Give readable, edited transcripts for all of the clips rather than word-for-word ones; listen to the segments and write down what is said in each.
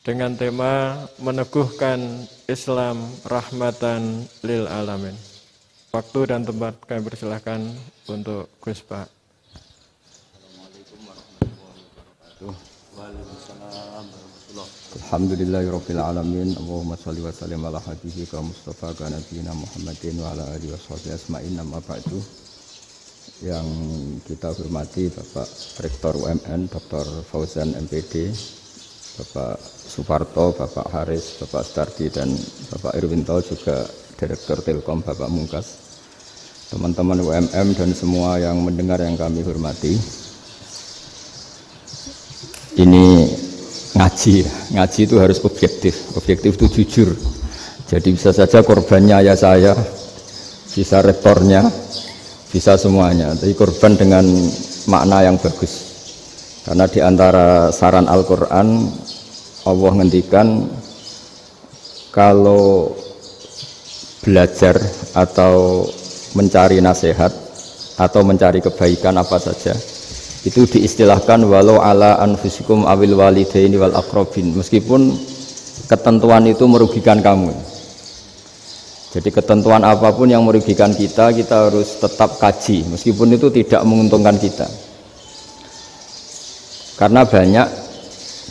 dengan tema meneguhkan Islam rahmatan lil alamin. Waktu dan tempat kami persilahkan untuk Gus Pak. Assalamualaikum warahmatullahi wabarakatuh. Waalaikumsalam warahmatullahi. Alhamdulillahirabbil alamin. Allahumma shalli wa sallim ala habibika Mustafa ka nabiyina Muhammadin wa ala alihi washabihi asma'in. Amma ba'du. Yang kita hormati Bapak Rektor UMN Dr. Fauzan MPD, Bapak Suparto, Bapak Haris, Bapak Stardi, dan Bapak Irwinto, juga Direktur Telkom Bapak Mungkas, teman-teman UMM dan semua yang mendengar yang kami hormati. Ini ngaji itu harus objektif itu jujur. Jadi bisa saja korbannya ayah saya, bisa rektornya, bisa semuanya, tapi korban dengan makna yang bagus. Karena di antara saran Al-Quran, Allah ngendikan kalau belajar atau mencari nasihat atau mencari kebaikan apa saja, itu diistilahkan walau ala anfusikum awil walidaini wal aqrabin, meskipun ketentuan itu merugikan kamu. Jadi ketentuan apapun yang merugikan kita harus tetap kaji, meskipun itu tidak menguntungkan kita. Karena banyak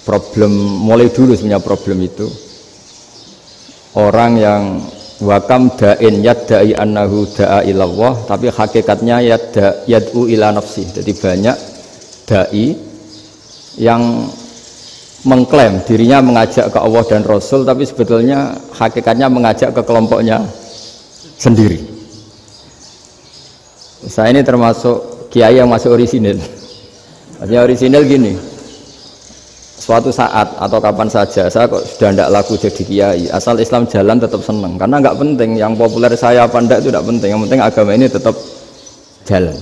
problem, mulai dulu sebenarnya problem itu. Orang yang wakam da'in yadda'i annahu da'a ilallah, tapi hakikatnya yad'u ila nafsi. Jadi banyak da'i yang mengklaim dirinya mengajak ke Allah dan Rasul, tapi sebetulnya hakikatnya mengajak ke kelompoknya sendiri. Saya ini termasuk kiai yang masih orisinil. Artinya orisinil gini, suatu saat atau kapan saja saya kok sudah tidak laku jadi kiai, asal Islam jalan tetap senang. Karena nggak penting yang populer saya apa enggak, itu tidak penting, yang penting agama ini tetap jalan.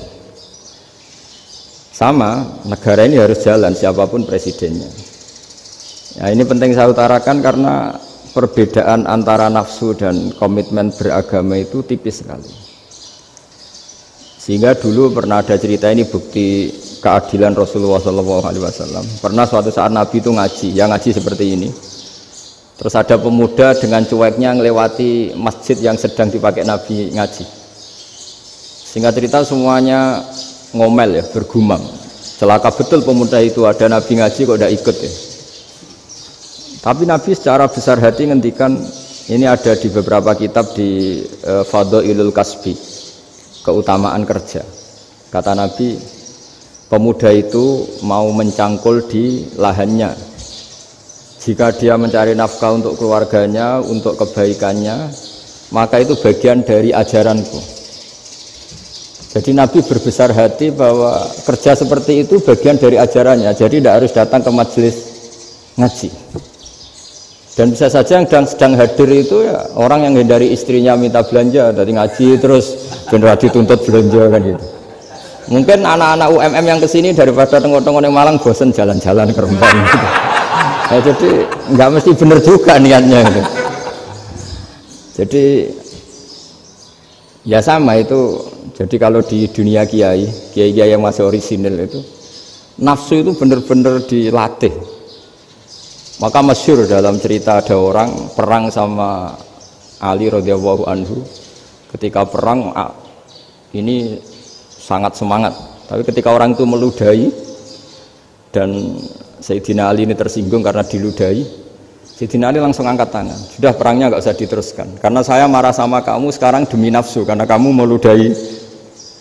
Sama, negara ini harus jalan siapapun presidennya. Ya, ini penting saya utarakan karena perbedaan antara nafsu dan komitmen beragama itu tipis sekali. Sehingga dulu pernah ada cerita, ini bukti keadilan Rasulullah SAW. Pernah suatu saat Nabi itu ngaji, yang ngaji seperti ini. Terus ada pemuda dengan cueknya melewati masjid yang sedang dipakai Nabi ngaji. Sehingga cerita semuanya ngomel ya, bergumam. Celaka betul pemuda itu, ada Nabi ngaji kok tidak ikut ya. Tapi Nabi secara besar hati ngendikan, ini ada di beberapa kitab di Fadhailul Kasbi, keutamaan kerja. Kata Nabi, pemuda itu mau mencangkul di lahannya. Jika dia mencari nafkah untuk keluarganya, untuk kebaikannya, maka itu bagian dari ajaranku. Jadi Nabi berbesar hati bahwa kerja seperti itu bagian dari ajarannya. Jadi tidak harus datang ke majelis ngaji. Dan bisa saja yang sedang hadir itu ya orang yang hindari istrinya minta belanja, dari ngaji terus benar dituntut belanja kan gitu. Mungkin anak-anak UMM yang kesini daripada tengok-tengok yang Malang bosen jalan-jalan ke Rembang gitu. Nah, jadi nggak mesti benar juga niatnya gitu. Jadi ya sama itu. Jadi kalau di dunia kiai yang masih orisinil itu, nafsu itu benar-benar dilatih. Maka masyhur dalam cerita ada orang perang sama Ali radhiyallahu anhu. Ketika perang ini sangat semangat, tapi ketika orang itu meludahi dan Sayyidina Ali ini tersinggung karena diludahi, Sayyidina Ali langsung angkat tangan, sudah perangnya nggak usah diteruskan, karena saya marah sama kamu sekarang demi nafsu, karena kamu meludahi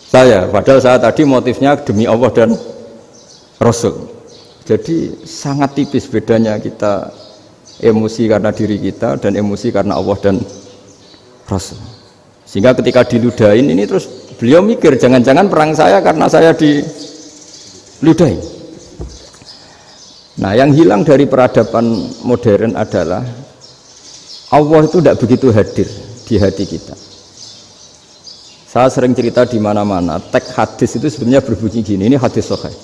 saya, padahal saya tadi motifnya demi Allah dan Rasul. Jadi sangat tipis bedanya kita emosi karena diri kita dan emosi karena Allah dan Rasul. Sehingga ketika diludahin ini terus beliau mikir, jangan-jangan perang saya karena saya diludahin. Nah, yang hilang dari peradaban modern adalah Allah itu tidak begitu hadir di hati kita. Saya sering cerita di mana-mana, teks hadis itu sebenarnya berbunyi gini, ini hadis sahih.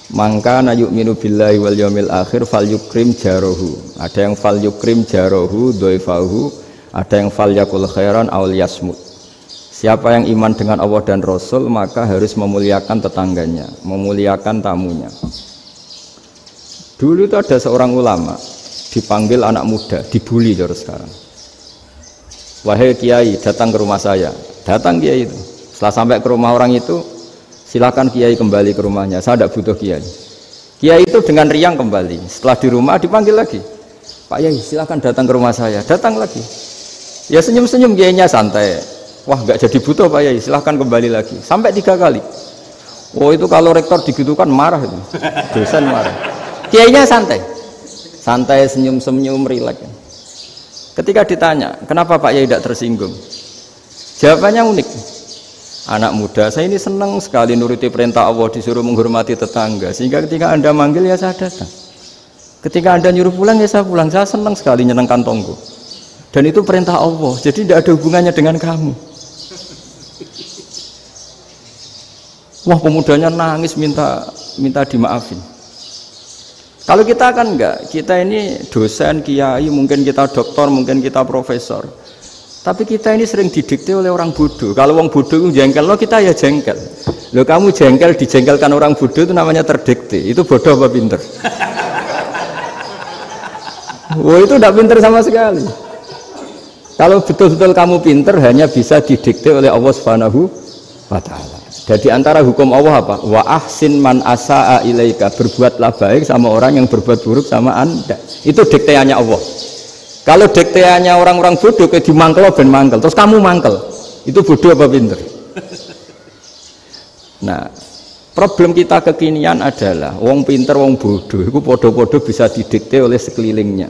Mangka na yu'minu billahi wal yaumil akhir fal yukrim jarohu. Ada yang fal yukrim jarohu doifahu, ada yang fal yakul khairan aul yasmut. Siapa yang iman dengan Allah dan Rasul maka harus memuliakan tetangganya, memuliakan tamunya. Dulu itu ada seorang ulama, dipanggil anak muda, dibully cara sekarang. Wahai kiai, datang ke rumah saya. Datang kiai itu. Setelah sampai ke rumah orang itu, silakan kiai kembali ke rumahnya. Saya tidak butuh kiai. Kiai itu dengan riang kembali. Setelah di rumah dipanggil lagi. Pak Yai, silakan datang ke rumah saya. Datang lagi. Ya senyum-senyum kiainya santai. Wah, nggak jadi butuh Pak Yai. Silakan kembali lagi. Sampai 3 kali. Oh itu kalau rektor digitukan marah itu. Dosen marah. Kiainya santai. Santai, senyum-senyum, rileks. Ketika ditanya, kenapa Pak Yai tidak tersinggung? Jawabannya unik. Anak muda, saya ini senang sekali nuruti perintah Allah, disuruh menghormati tetangga. Sehingga ketika Anda manggil, ya saya datang. Ketika Anda nyuruh pulang, ya saya pulang. Saya senang sekali nyenangkan tonggo. Dan itu perintah Allah, jadi tidak ada hubungannya dengan kamu. Wah, pemudanya nangis minta dimaafin. Kalau kita kan enggak, kita ini dosen, kiai, mungkin kita doktor, mungkin kita profesor. Tapi kita ini sering didikte oleh orang bodoh. Kalau orang bodoh itu jengkel, lo kita ya jengkel. Lo kamu jengkel, dijengkelkan orang bodoh itu namanya terdikte. Itu bodoh apa pinter? Wah itu tidak pinter sama sekali. Kalau betul-betul kamu pinter, hanya bisa didikte oleh Allah Subhanahu wa Ta'ala. Jadi antara hukum Allah apa? Wa ahsin man asa'a ilaika, berbuatlah baik sama orang yang berbuat buruk sama Anda. Itu dikteannya Allah. Kalau dikteannya orang-orang bodoh kayak dimangkel ben mangkel, terus kamu mangkel. Itu bodoh apa pinter? Nah, problem kita kekinian adalah wong pinter, wong bodoh itu podo-podo bisa didikte oleh sekelilingnya.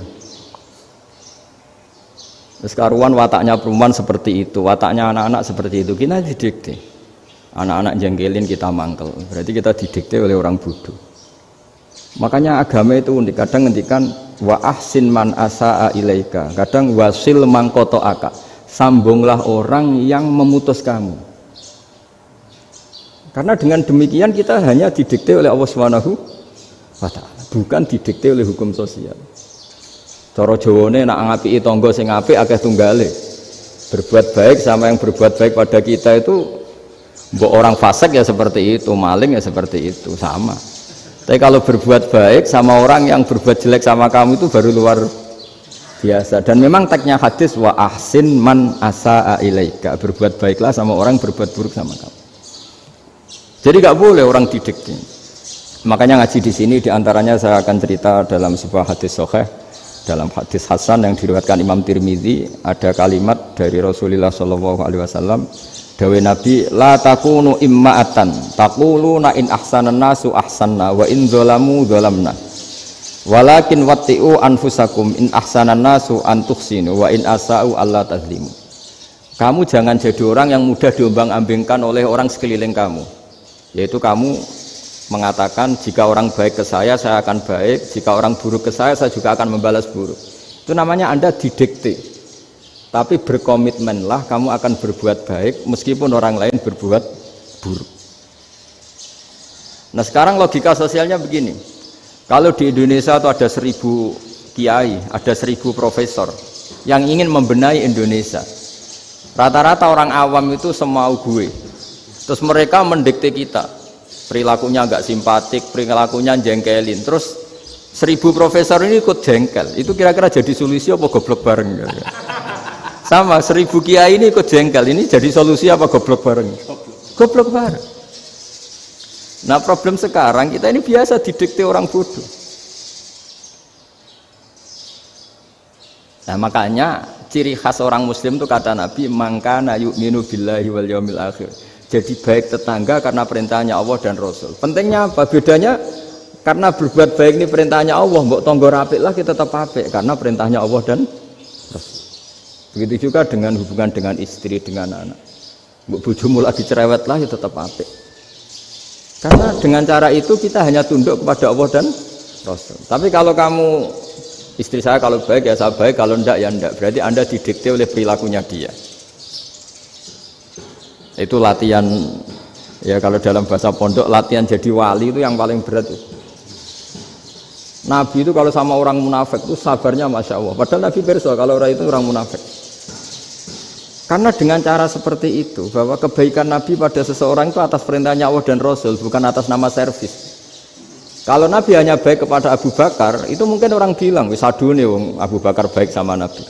Terus karuan wataknya perempuan seperti itu, wataknya anak-anak seperti itu, kita didikte. Anak-anak jengkelin kita mangkel, berarti kita didikte oleh orang bodoh. Makanya agama itu unik, kadang ngendikan wa ahsin man asa'a ilaika, kadang wasil man qata'aka, sambunglah orang yang memutus kamu. Karena dengan demikian kita hanya didikte oleh Allah Subhanahu wa Ta'ala, bukan didikte oleh hukum sosial. Cara Jawane nak ngapiki tangga sing apik akeh tunggale. Berbuat baik sama yang berbuat baik pada kita itu, mbok orang fasik ya seperti itu, maling ya seperti itu, sama. Tapi kalau berbuat baik sama orang yang berbuat jelek sama kamu itu baru luar biasa. Dan memang teksnya hadis wa ahsin man asa'a ilaika, berbuat baiklah sama orang berbuat buruk sama kamu. Jadi nggak boleh orang didikte. Makanya ngaji di sini diantaranya saya akan cerita dalam sebuah hadis sahih, dalam hadis hasan yang diriwayatkan Imam Tirmidzi, ada kalimat dari Rasulullah SAW. Dawe Nabi, la takunu imma'atan taquluna in ahsanan nasu ahsanna wa in zalamu zalamna walakin watti'u anfusakum in ahsanan nasu antuhsinu wa in asa'u alla tazlimu. Kamu jangan jadi orang yang mudah diombang-ambingkan oleh orang sekeliling kamu, yaitu kamu mengatakan jika orang baik ke saya akan baik, jika orang buruk ke saya juga akan membalas buruk. Itu namanya Anda didikte. Tapi berkomitmenlah kamu akan berbuat baik meskipun orang lain berbuat buruk. Nah sekarang logika sosialnya begini, kalau di Indonesia itu ada 1000 kiai, ada 1000 profesor yang ingin membenahi Indonesia, rata-rata orang awam itu semau gue, terus mereka mendikte kita, perilakunya nggak simpatik, perilakunya jengkelin, terus 1000 profesor ini ikut jengkel, itu kira-kira jadi solusi apa goblok bareng? Sama 1000 kiai ini ikut jengkel, ini jadi solusi apa goblok bareng? Goblok bareng. Nah problem sekarang kita ini biasa didikte orang bodoh. Nah makanya ciri khas orang muslim itu kata Nabi, mangkana yu'minu billahi wal yaumil akhir. Jadi baik tetangga karena perintahnya Allah dan Rasul. Pentingnya apa? Bedanya karena berbuat baik ini perintahnya Allah, mbok tonggo apik lah kita tetap apik karena perintahnya Allah dan Rasul. Begitu juga dengan hubungan dengan istri, dengan anak. Bojomu lagi cerewet lah ya tetap apik. Karena dengan cara itu kita hanya tunduk kepada Allah dan Rasul. Tapi kalau kamu, istri saya kalau baik ya saya baik, kalau enggak ya enggak. Berarti Anda didikte oleh perilakunya dia. Itu latihan, ya kalau dalam bahasa pondok, latihan jadi wali itu yang paling berat. Nabi itu kalau sama orang munafik itu sabarnya Masya Allah. Padahal Nabi perso kalau orang itu orang munafik. Karena dengan cara seperti itu, bahwa kebaikan Nabi pada seseorang itu atas perintahnya Allah dan Rasul, bukan atas nama servis. Kalau Nabi hanya baik kepada Abu Bakar, itu mungkin orang bilang, wis adune wong Abu Bakar baik sama Nabi.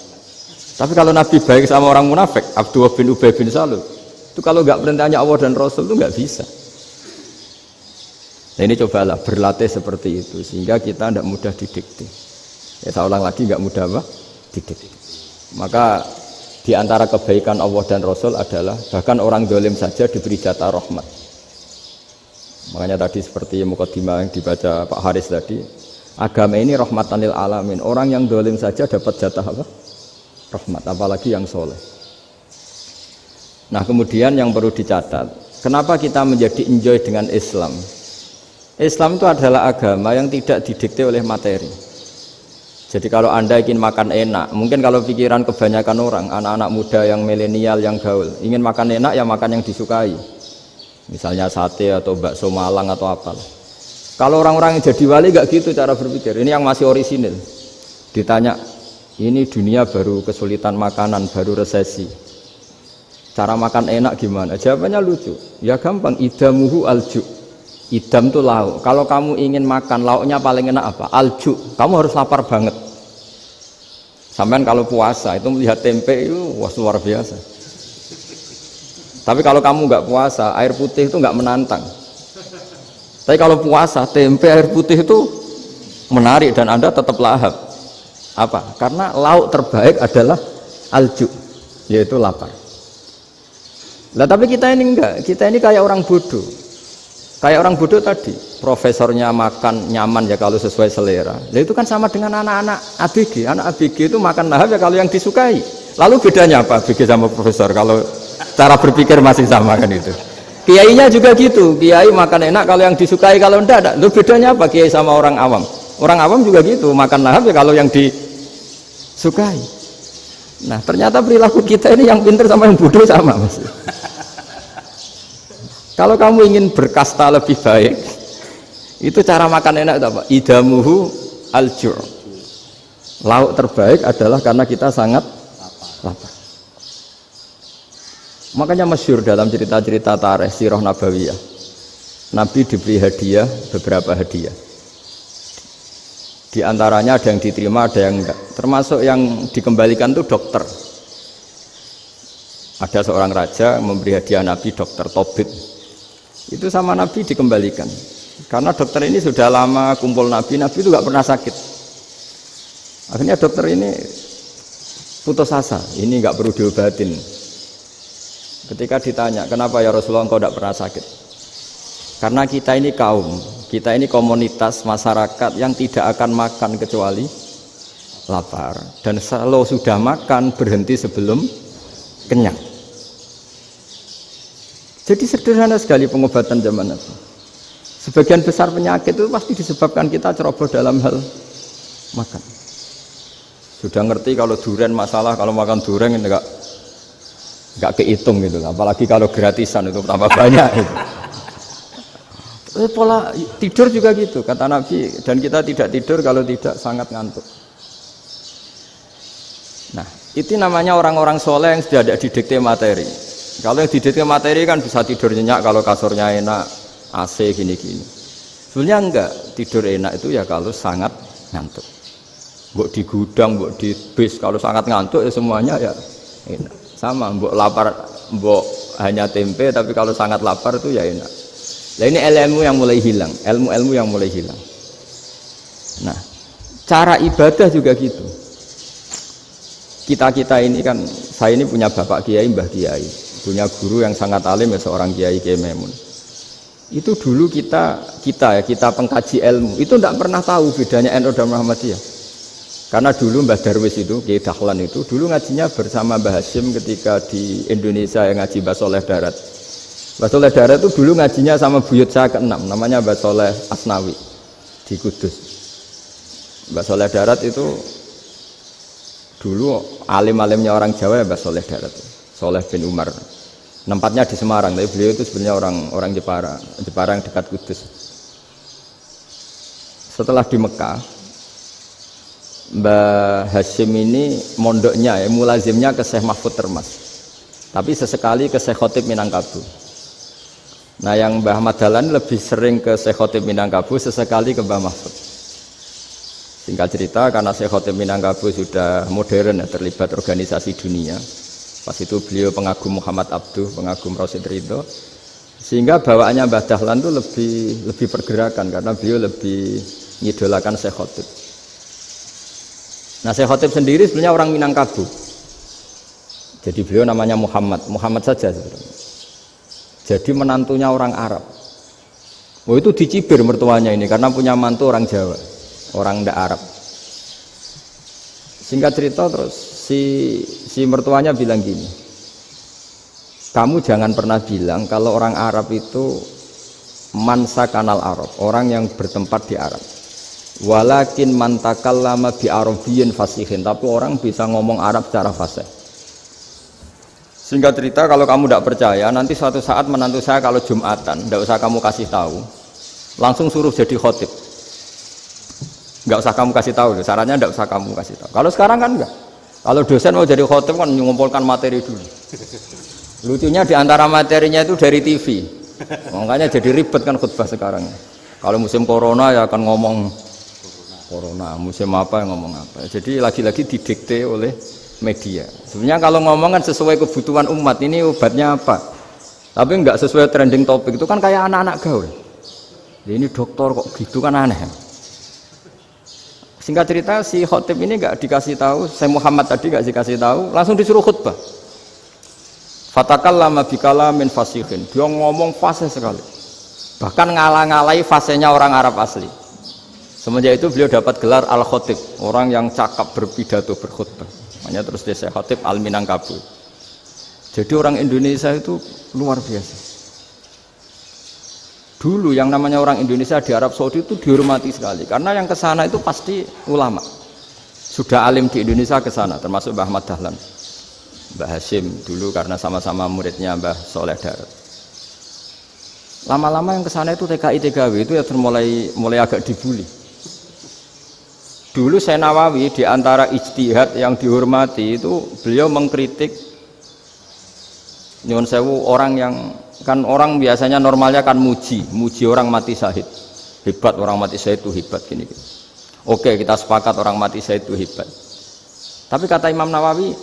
Tapi kalau Nabi baik sama orang munafik, Abdullah bin Ubay bin Salul, itu kalau nggak perintahnya Allah dan Rasul itu nggak bisa. Nah ini cobalah berlatih seperti itu, sehingga kita tidak mudah didikte. Ya saya ulang lagi, nggak mudah apa? Didikte. Maka di antara kebaikan Allah dan Rasul adalah bahkan orang dolim saja diberi jatah rahmat. Makanya tadi seperti mukadimah yang dibaca Pak Haris tadi, agama ini rahmatan lil alamin. Orang yang dolim saja dapat jatah apa? Rahmat, apalagi yang soleh. Nah kemudian yang perlu dicatat, kenapa kita menjadi enjoy dengan Islam? Islam itu adalah agama yang tidak didikte oleh materi. Jadi kalau Anda ingin makan enak, mungkin kalau pikiran kebanyakan orang, anak-anak muda yang milenial, yang gaul, ingin makan enak ya makan yang disukai. Misalnya sate atau bakso Malang atau apa. Kalau orang-orang yang jadi wali nggak gitu cara berpikir. Ini yang masih orisinil. Ditanya, ini dunia baru kesulitan makanan, baru resesi. Cara makan enak gimana? Jawabannya lucu. Ya gampang. Idamuhu alju. Idam itu lauk. Kalau kamu ingin makan lauknya paling enak apa? Alju. Kamu harus lapar banget. Sampai kalau puasa itu melihat tempe itu wah luar biasa. Tapi kalau kamu nggak puasa, air putih itu nggak menantang. Tapi kalau puasa, tempe air putih itu menarik dan Anda tetap lahap. Apa? Karena lauk terbaik adalah alju, yaitu lapar. Nah tapi kita ini enggak, kita ini kayak orang bodoh. Kayak orang bodoh tadi, profesornya makan nyaman ya kalau sesuai selera. Nah itu kan sama dengan anak-anak ABG. Anak ABG itu makan lahap ya kalau yang disukai. Lalu bedanya apa ABG sama profesor? Kalau cara berpikir masih sama kan itu. Kiainya juga gitu, kiai makan enak kalau yang disukai, kalau enggak. Lalu bedanya apa kiai sama orang awam? Orang awam juga gitu, makan lahap ya kalau yang disukai. Nah ternyata perilaku kita ini yang pintar sama yang bodoh sama mas. Kalau kamu ingin berkasta lebih baik, itu cara makan enak itu apa? Idamuhu al-jur. Lauk terbaik adalah karena kita sangat lapar. Makanya masyhur dalam cerita-cerita tarikh sirah nabawiyah, Nabi diberi hadiah, beberapa hadiah. Di antaranya ada yang diterima, ada yang enggak. Termasuk yang dikembalikan itu dokter. Ada seorang raja memberi hadiah Nabi dokter Tobit. Itu sama Nabi dikembalikan. Karena dokter ini sudah lama kumpul Nabi itu enggak pernah sakit. Akhirnya dokter ini putus asa, ini enggak perlu diobatin. Ketika ditanya, kenapa ya Rasulullah engkau tidak pernah sakit? Karena kita ini kaum, kita ini komunitas masyarakat yang tidak akan makan kecuali lapar. Dan kalau sudah makan, berhenti sebelum kenyang. Jadi sederhana sekali pengobatan zaman Nabi. Sebagian besar penyakit itu pasti disebabkan kita ceroboh dalam hal makan. Sudah ngerti kalau durian masalah, kalau makan durian enggak kehitung gitu, apalagi kalau gratisan itu tambah banyak gitu. Pola tidur juga gitu kata Nabi, dan kita tidak tidur kalau tidak sangat ngantuk. Nah itu namanya orang-orang soleh yang sudah tidak didikte materi. Kalau yang didikte materi kan bisa tidur nyenyak kalau kasurnya enak, AC gini-gini. Sebenarnya enggak, tidur enak itu ya kalau sangat ngantuk. Mbok di gudang, mbok di bis, kalau sangat ngantuk ya semuanya ya enak. Sama, mbok lapar, mbok hanya tempe, tapi kalau sangat lapar itu ya enak. Nah ini ilmu yang mulai hilang, ilmu-ilmu yang mulai hilang. Nah, cara ibadah juga gitu. Kita ini kan, saya ini punya bapak kiai, mbah kiai, punya guru yang sangat alim ya seorang kiai Kiai Maimun. Itu dulu kita pengkaji ilmu, itu tidak pernah tahu bedanya NU dan Muhammadiyah. Karena dulu Mbah Darwis itu, Kiai Dahlan itu, dulu ngajinya bersama Mbah Hashim ketika di Indonesia yang ngaji Mbah Soleh Darat. Mbah Soleh Darat itu dulu ngajinya sama buyut saya ke-6, namanya Mbah Soleh Asnawi di Kudus. Mbah Soleh Darat itu dulu alim-alimnya orang Jawa ya Mbah Soleh Darat, Soleh bin Umar. Tempatnya di Semarang, tapi beliau itu sebenarnya orang Jepara yang dekat Kudus. Setelah di Mekah, Mbah Hashim ini mondoknya, mulazimnya ke Syekh Mahfud Termas, tapi sesekali ke Syekh Khotib Minangkabau. Nah yang Mbah Ahmad Dahlan lebih sering ke Syekh Khotib Minangkabau, sesekali ke Mbah Mahfud. Singkat cerita, karena Syekh Khotib Minangkabau sudah modern ya, terlibat organisasi dunia. Pas itu beliau pengagum Muhammad Abduh, pengagum Rasid Ridho, sehingga bawaannya Mbah Dahlan itu lebih pergerakan karena beliau lebih ngidolakan Syekh Khotib. Nah Syekh Khotib sendiri sebenarnya orang Minangkabau. Jadi beliau namanya Muhammad saja sebenarnya. Jadi menantunya orang Arab. Oh itu dicibir mertuanya ini karena punya mantu orang Jawa, orang ndak Arab. Singkat cerita terus si mertuanya bilang gini, kamu jangan pernah bilang kalau orang Arab itu mansa kanal Arab, orang yang bertempat di Arab. Walakin man takallama bi arabiyyin fasihin, tapi orang bisa ngomong Arab secara fasih. Singkat cerita, kalau kamu tidak percaya, nanti suatu saat menantu saya kalau Jumatan, tidak usah kamu kasih tahu, langsung suruh jadi khotib. Nggak usah kamu kasih tahu, syaratnya tidak usah kamu kasih tahu. Kalau sekarang kan enggak. Kalau dosen mau jadi khotib kan mengumpulkan materi dulu. Lucunya di antara materinya itu dari TV, makanya jadi ribet kan khutbah sekarang. Kalau musim corona ya akan ngomong corona, musim apa yang ngomong apa. Jadi lagi-lagi didikte oleh media. Sebenarnya kalau ngomong kan sesuai kebutuhan umat, ini obatnya apa, tapi nggak sesuai trending topik, itu kan kayak anak-anak gaul. Ini dokter kok gitu kan aneh. Singkat cerita si khotib ini nggak dikasih tahu, saya Muhammad tadi nggak dikasih tahu, langsung disuruh khutbah. Fatakallama bikalamin fasihin, dia ngomong fasih sekali, bahkan ngalah-ngalahi fasihnya orang Arab asli. Semenjak itu beliau dapat gelar al-khotib, orang yang cakap berpidato berkhutbah. Makanya terus dia Syekh Khotib Al-Minangkabau. Jadi orang Indonesia itu luar biasa. Dulu yang namanya orang Indonesia di Arab Saudi itu dihormati sekali, karena yang kesana itu pasti ulama. Sudah alim di Indonesia kesana, termasuk Mbah Ahmad Dahlan, Mbah Hashim dulu karena sama-sama muridnya Mbah Soleh Darat. Lama-lama yang kesana itu TKI TKW itu ya mulai agak dibully. Dulu Syekh Nawawi di antara ijtihad yang dihormati itu beliau mengkritik nyuwun sewu orang yang kan orang biasanya normalnya kan muji orang mati syahid, hebat orang mati syahid itu hebat gini. Oke, kita sepakat orang mati syahid itu hebat. Tapi kata Imam Nawawi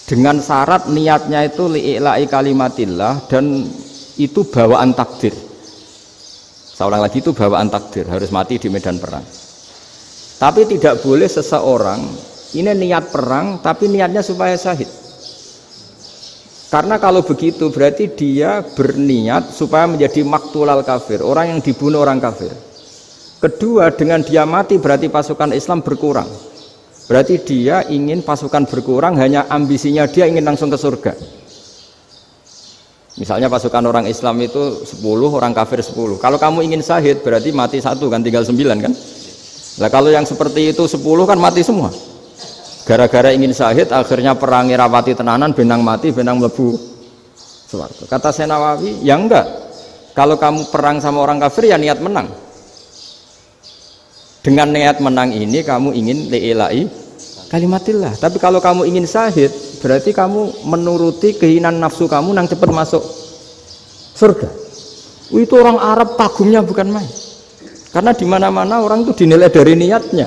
dengan syarat niatnya itu li'ila'i kalimatillah dan itu bawaan takdir. Saya ulang lagi, itu bawaan takdir, harus mati di medan perang. Tapi tidak boleh seseorang ini niat perang tapi niatnya supaya syahid. Karena kalau begitu berarti dia berniat supaya menjadi maktulal kafir, orang yang dibunuh orang kafir. Kedua, dengan dia mati berarti pasukan Islam berkurang. Berarti dia ingin pasukan berkurang, hanya ambisinya dia ingin langsung ke surga. Misalnya pasukan orang Islam itu 10, orang kafir 10. Kalau kamu ingin syahid berarti mati 1 kan, tinggal 9 kan. Nah kalau yang seperti itu 10 kan mati semua. Gara-gara ingin syahid akhirnya perangi rapati tenanan, benang mati, benang mlebu swarga. Kata Syekh Nawawi, ya enggak. Kalau kamu perang sama orang kafir ya niat menang. Dengan niat menang ini kamu ingin li'ila'i kalimatillah. Tapi kalau kamu ingin syahid berarti kamu menuruti keinginan nafsu kamu nang cepat masuk surga. Itu orang Arab kagumnya bukan main. Karena di mana-mana orang itu dinilai dari niatnya.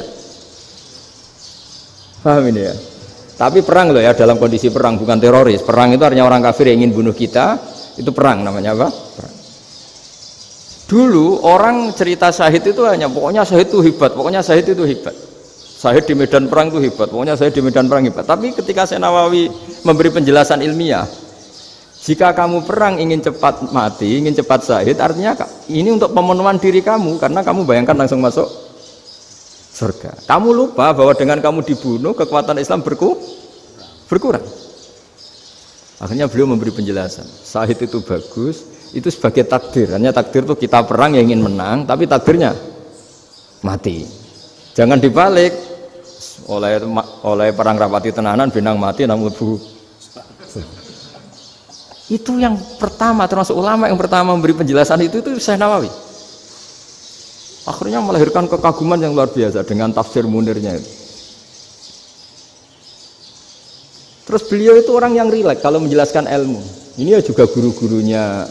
Paham ini ya? Tapi perang loh ya, dalam kondisi perang, bukan teroris. Perang itu artinya orang kafir yang ingin bunuh kita, itu perang namanya apa? Perang. Dulu orang cerita syahid itu hanya pokoknya syahid itu hebat, pokoknya syahid itu hebat. Syahid di medan perang itu hebat, pokoknya syahid di medan perang hebat. Tapi ketika Syekh Nawawi memberi penjelasan ilmiah, jika kamu perang ingin cepat mati, ingin cepat syahid, artinya ini untuk pemenuhan diri kamu, karena kamu bayangkan langsung masuk surga. Kamu lupa bahwa dengan kamu dibunuh, kekuatan Islam berkurang. Akhirnya beliau memberi penjelasan, syahid itu bagus, itu sebagai takdir. Hanya takdir itu kita perang yang ingin menang, tapi takdirnya mati. Jangan dibalik, oleh perang rapati tenanan, benang mati, namun bu. Itu yang pertama, termasuk ulama yang pertama memberi penjelasan itu Syekh Nawawi. Akhirnya melahirkan kekaguman yang luar biasa dengan tafsir Munirnya itu. Terus beliau itu orang yang rileks kalau menjelaskan ilmu. Ini ya juga guru-gurunya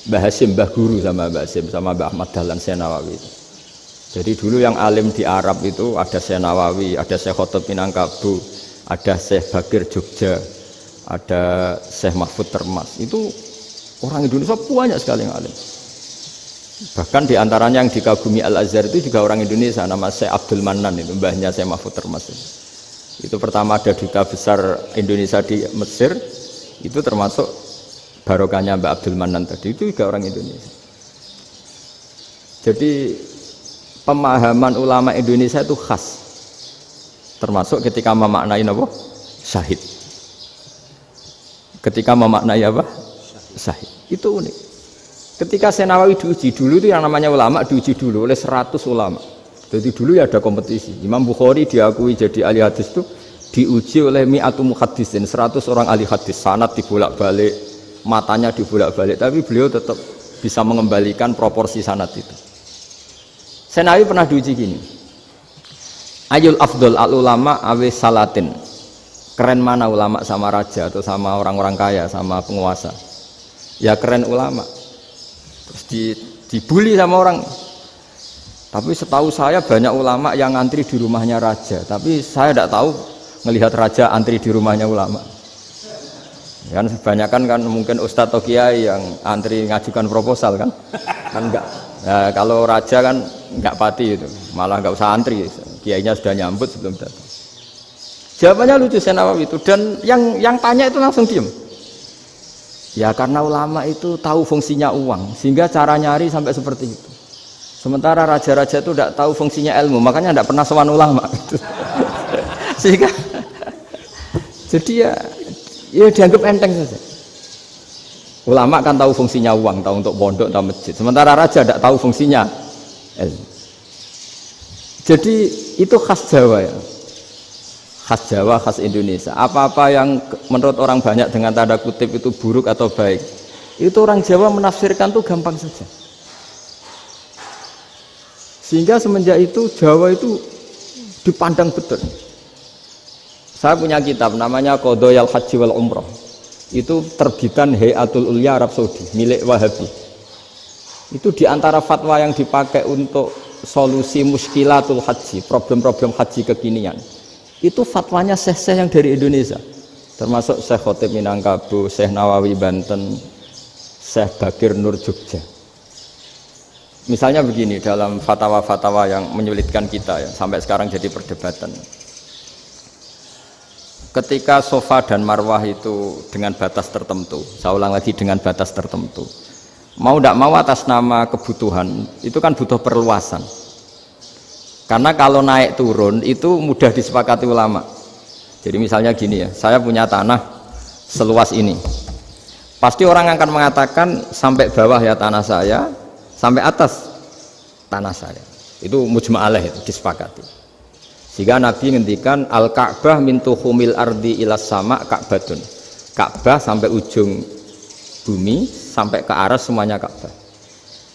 Mbah Hasim, Mbah Guru sama Mbah Hasim sama Mbah Ahmad Dahlan Syekh Nawawi. Jadi dulu yang alim di Arab itu ada Syekh Nawawi, ada Syekh Khotib Minangkabau, ada Syekh Bakir Jogja, ada Syekh Mahfud Termas. Itu orang Indonesia banyak sekali yang alim. Bahkan di antaranya yang dikagumi Al-Azhar itu juga orang Indonesia, nama Syekh Abdul Manan, itu mbahnya Syekh Mahfud Termas. Itu pertama ada duta besar Indonesia di Mesir, itu termasuk barokahnya Mbak Abdul Manan tadi, itu juga orang Indonesia. Jadi pemahaman ulama Indonesia itu khas, termasuk ketika memaknai apa? Syahid. Ketika memaknai apa? Syahid. Itu unik. Ketika Syekh Nawawi diuji dulu itu yang namanya ulama diuji dulu oleh 100 ulama. Jadi dulu ya ada kompetisi. Imam Bukhari diakui jadi ahli hadis itu diuji oleh mi'atu muhaddisin, 100 orang ahli hadis, sanad dibolak-balik, matanya dibolak-balik, tapi beliau tetap bisa mengembalikan proporsi sanad itu. Syekh Nawawi pernah diuji gini. Ayul afdol al ulama awe salatin. Keren mana ulama sama raja atau sama orang-orang kaya, sama penguasa? Ya keren ulama. Terus dibully sama orang. Tapi setahu saya banyak ulama yang antri di rumahnya raja, tapi saya tidak tahu melihat raja antri di rumahnya ulama. Kan kebanyakan kan mungkin ustadz atau kiai yang antri ngajukan proposal kan enggak. Nah, kalau raja kan enggak pati itu, malah enggak usah antri, kiainya sudah nyambut sebelum datang. Jawabannya lucu Syekh Nawawi itu, dan yang tanya itu langsung diem. Ya karena ulama itu tahu fungsinya uang, sehingga cara nyari sampai seperti itu. Sementara raja-raja itu tidak tahu fungsinya ilmu, makanya tidak pernah sowan ulama. Sehingga jadi ya dianggap enteng saja. Ulama kan tahu fungsinya uang, tahu untuk pondok, tahu masjid. Sementara raja tidak tahu fungsinya ilmu. Jadi itu khas Jawa ya, khas Jawa, khas Indonesia. Apa-apa yang menurut orang banyak dengan tanda kutip itu buruk atau baik, itu orang Jawa menafsirkan tuh gampang saja. Sehingga semenjak itu Jawa itu dipandang betul. Saya punya kitab namanya Qadhayal Haji wal Umrah. Itu terbitan Hayatul Ulya Arab Saudi, milik Wahabi. Itu diantara fatwa yang dipakai untuk solusi muskilatul haji, problem-problem haji kekinian. Itu fatwanya syekh-syekh yang dari Indonesia. Termasuk Syekh Khotib Minangkabau, Syekh Nawawi Banten, Syekh Bakir Nur Jogja. Misalnya begini, dalam fatwa-fatwa yang menyulitkan kita ya, sampai sekarang jadi perdebatan. Ketika sofa dan marwah itu dengan batas tertentu, saya ulang lagi dengan batas tertentu, mau tidak mau atas nama kebutuhan, itu kan butuh perluasan. Karena kalau naik turun itu mudah disepakati ulama. Jadi misalnya gini ya, saya punya tanah seluas ini. Pasti orang akan mengatakan sampai bawah ya tanah saya, sampai atas tanah saya. Itu mujma' alaih, itu disepakati. Sehingga Nabi ngendikan al-Ka'bah min tuhumil ardi ilas sama Ka'batun. Ka'bah sampai ujung bumi sampai ke aras semuanya Ka'bah.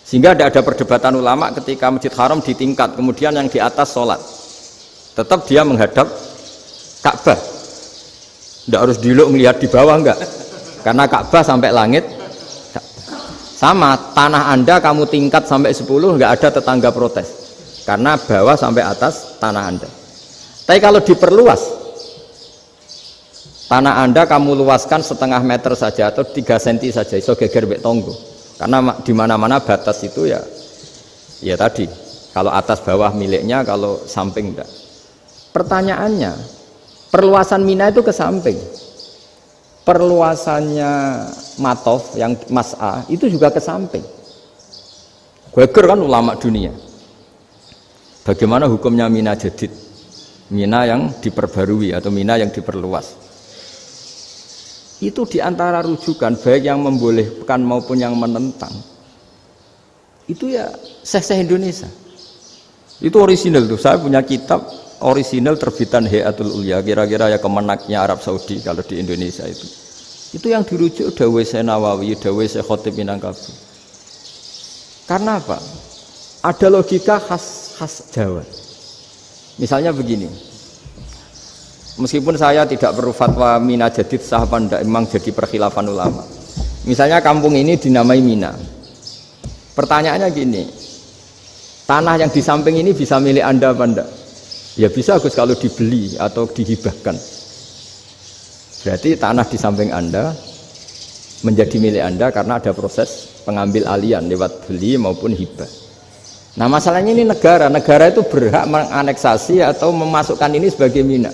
Sehingga tidak ada perdebatan ulama ketika Masjid Haram ditingkat, kemudian yang di atas sholat tetap dia menghadap Ka'bah. Tidak harus diluk melihat di bawah, enggak. Karena Ka'bah sampai langit. Sama, tanah Anda kamu tingkat sampai 10, enggak ada tetangga protes. Karena bawah sampai atas tanah Anda. Tapi kalau diperluas, tanah Anda kamu luaskan setengah meter saja atau 3 cm saja, iso geger mbek tonggo. Karena di mana-mana batas itu ya tadi, kalau atas bawah miliknya, kalau samping enggak. Pertanyaannya, perluasan Mina itu ke samping. Perluasannya Matof yang Mas'a itu juga ke samping. Geger kan ulama dunia. Bagaimana hukumnya Mina Jadid? Mina yang diperbarui atau Mina yang diperluas. Itu diantara rujukan baik yang membolehkan maupun yang menentang. Itu ya syekh-syekh Indonesia. Itu orisinal tuh. Saya punya kitab orisinal terbitan Hayatul Ulya, kira-kira ya kemenaknya Arab Saudi kalau di Indonesia itu. Itu yang dirujuk dawuh Syekh Nawawi, dawuh Syekh Khotib Minangkabau. Karena apa? Ada logika khas Jawa. Misalnya begini. Meskipun saya tidak perlu fatwa Mina Jadid sah apa enggak, memang jadi perkhilafan ulama. Misalnya kampung ini dinamai Mina. Pertanyaannya gini, tanah yang di samping ini bisa milik Anda apa enggak? Ya bisa Gus kalau dibeli atau dihibahkan. Berarti tanah di samping Anda menjadi milik Anda karena ada proses pengambil alian lewat beli maupun hibah. Nah masalahnya ini negara itu berhak menganeksasi atau memasukkan ini sebagai mina.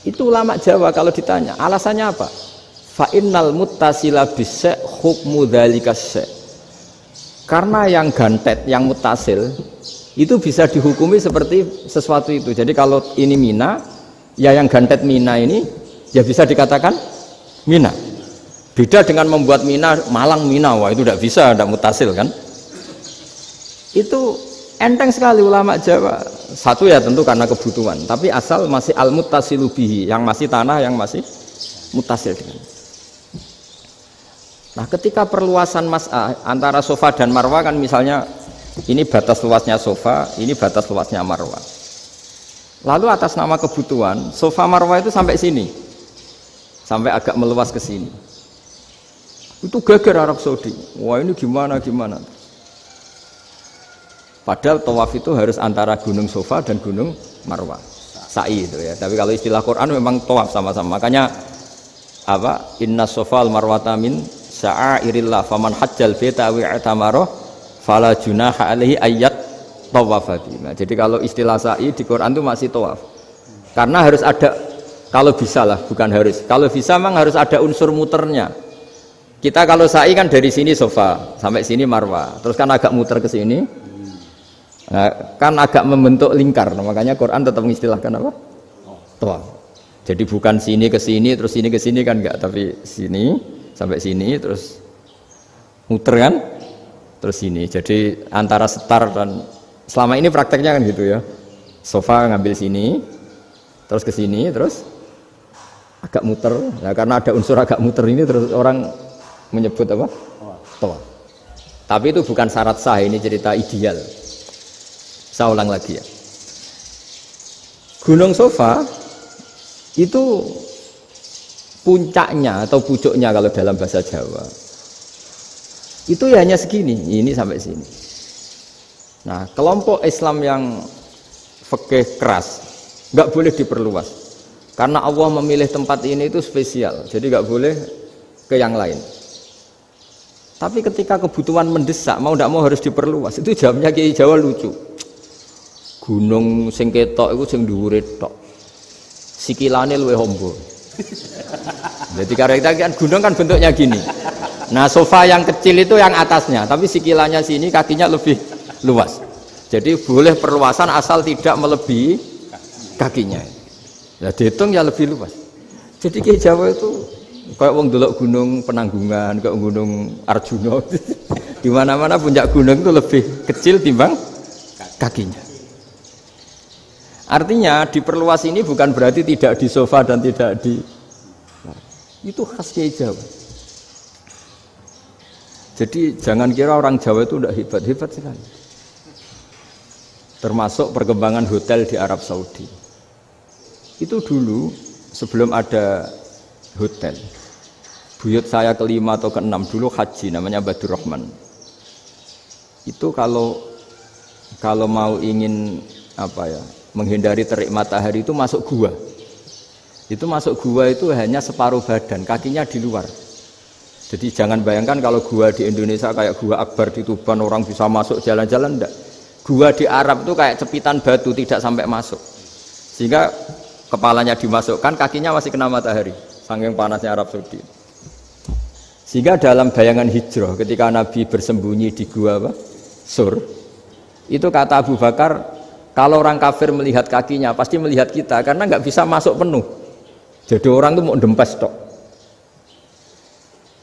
Itu ulama Jawa kalau ditanya, alasannya apa? Fa innal muttasila bis-sy' hukmu dzalika sy'. Karena yang gantet, yang mutasil itu bisa dihukumi seperti sesuatu itu. Jadi kalau ini mina, ya yang gantet mina ini ya bisa dikatakan mina. Beda dengan membuat mina, malang mina, wah itu tidak bisa, tidak mutasil kan. Itu enteng sekali ulama Jawa. Satu ya tentu karena kebutuhan, tapi asal masih al-muttasilu bihi, yang masih tanah yang masih mutasil dengan. Nah ketika perluasan mas'ah antara sofa dan marwah kan misalnya ini batas luasnya sofa, ini batas luasnya marwah. Lalu atas nama kebutuhan, sofa marwah itu sampai sini, sampai agak meluas ke sini. Itu geger Arab Saudi. Wah ini gimana? Padahal tawaf itu harus antara gunung sofa dan gunung marwah. Sa'i itu ya. Tapi kalau istilah Quran memang tawaf sama-sama. Makanya apa? Inna sofa al-marwata min sya'airillah faman hajjal baita wa i'tamara fala junaha alaihi ayat tawafa. Nah, jadi kalau istilah sa'i di Quran itu masih tawaf. Karena harus ada, kalau bisa lah, bukan harus. Kalau bisa memang harus ada unsur muternya. Kita kalau sa'i kan dari sini sofa sampai sini marwah. Terus kan agak muter ke sini. Nah, kan agak membentuk lingkar. Nah, makanya Quran tetap mengistilahkan apa? Tawaf. Jadi bukan sini ke sini terus sini ke sini kan enggak, tapi sini sampai sini terus muter kan terus sini. Jadi antara setar dan selama ini prakteknya kan gitu ya, sofa ngambil sini terus ke sini terus agak muter. Nah, karena ada unsur agak muter ini terus orang menyebut apa? Tawaf. Tapi itu bukan syarat sah, ini cerita ideal. Saya ulang lagi ya, Gunung Sofa itu puncaknya atau pucuknya kalau dalam bahasa Jawa itu ya hanya segini, ini sampai sini. Nah kelompok Islam yang fikih keras nggak boleh diperluas karena Allah memilih tempat ini itu spesial, jadi nggak boleh ke yang lain. Tapi ketika kebutuhan mendesak mau tidak mau harus diperluas, itu jawabnya Kiai Jawa lucu. Gunung sing ketok itu sing dhuwure tok, sikilane luwih hombo. Jadi karena kan gunung kan bentuknya gini. Nah sofa yang kecil itu yang atasnya, tapi sikilannya sini kakinya lebih luas. Jadi boleh perluasan asal tidak melebihi kakinya. Ya dihitung ya lebih luas. Jadi Kiai Jawa itu kayak wong delok gunung Penanggungan, kayak gunung Arjuna. Di mana-mana puncak gunung itu lebih kecil timbang kakinya. Artinya diperluas ini bukan berarti tidak di sofa dan tidak di, itu khas Kiai Jawa. Jadi jangan kira orang Jawa itu tidak hebat sekali. Termasuk perkembangan hotel di Arab Saudi. Itu dulu sebelum ada hotel, buyut saya kelima atau keenam dulu haji, namanya Badur Rahman. Itu kalau mau ingin apa ya, menghindari terik matahari itu masuk gua. Itu masuk gua itu hanya separuh badan, kakinya di luar. Jadi jangan bayangkan kalau gua di Indonesia kayak gua Akbar di Tuban orang bisa masuk jalan-jalan, enggak. Gua di Arab itu kayak cepitan batu, tidak sampai masuk. Sehingga kepalanya dimasukkan, kakinya masih kena matahari, saking panasnya Arab Saudi. Sehingga dalam bayangan hijrah ketika Nabi bersembunyi di gua apa? Sur, itu kata Abu Bakar, kalau orang kafir melihat kakinya pasti melihat kita karena nggak bisa masuk penuh. Jadi orang itu mau dempes tok.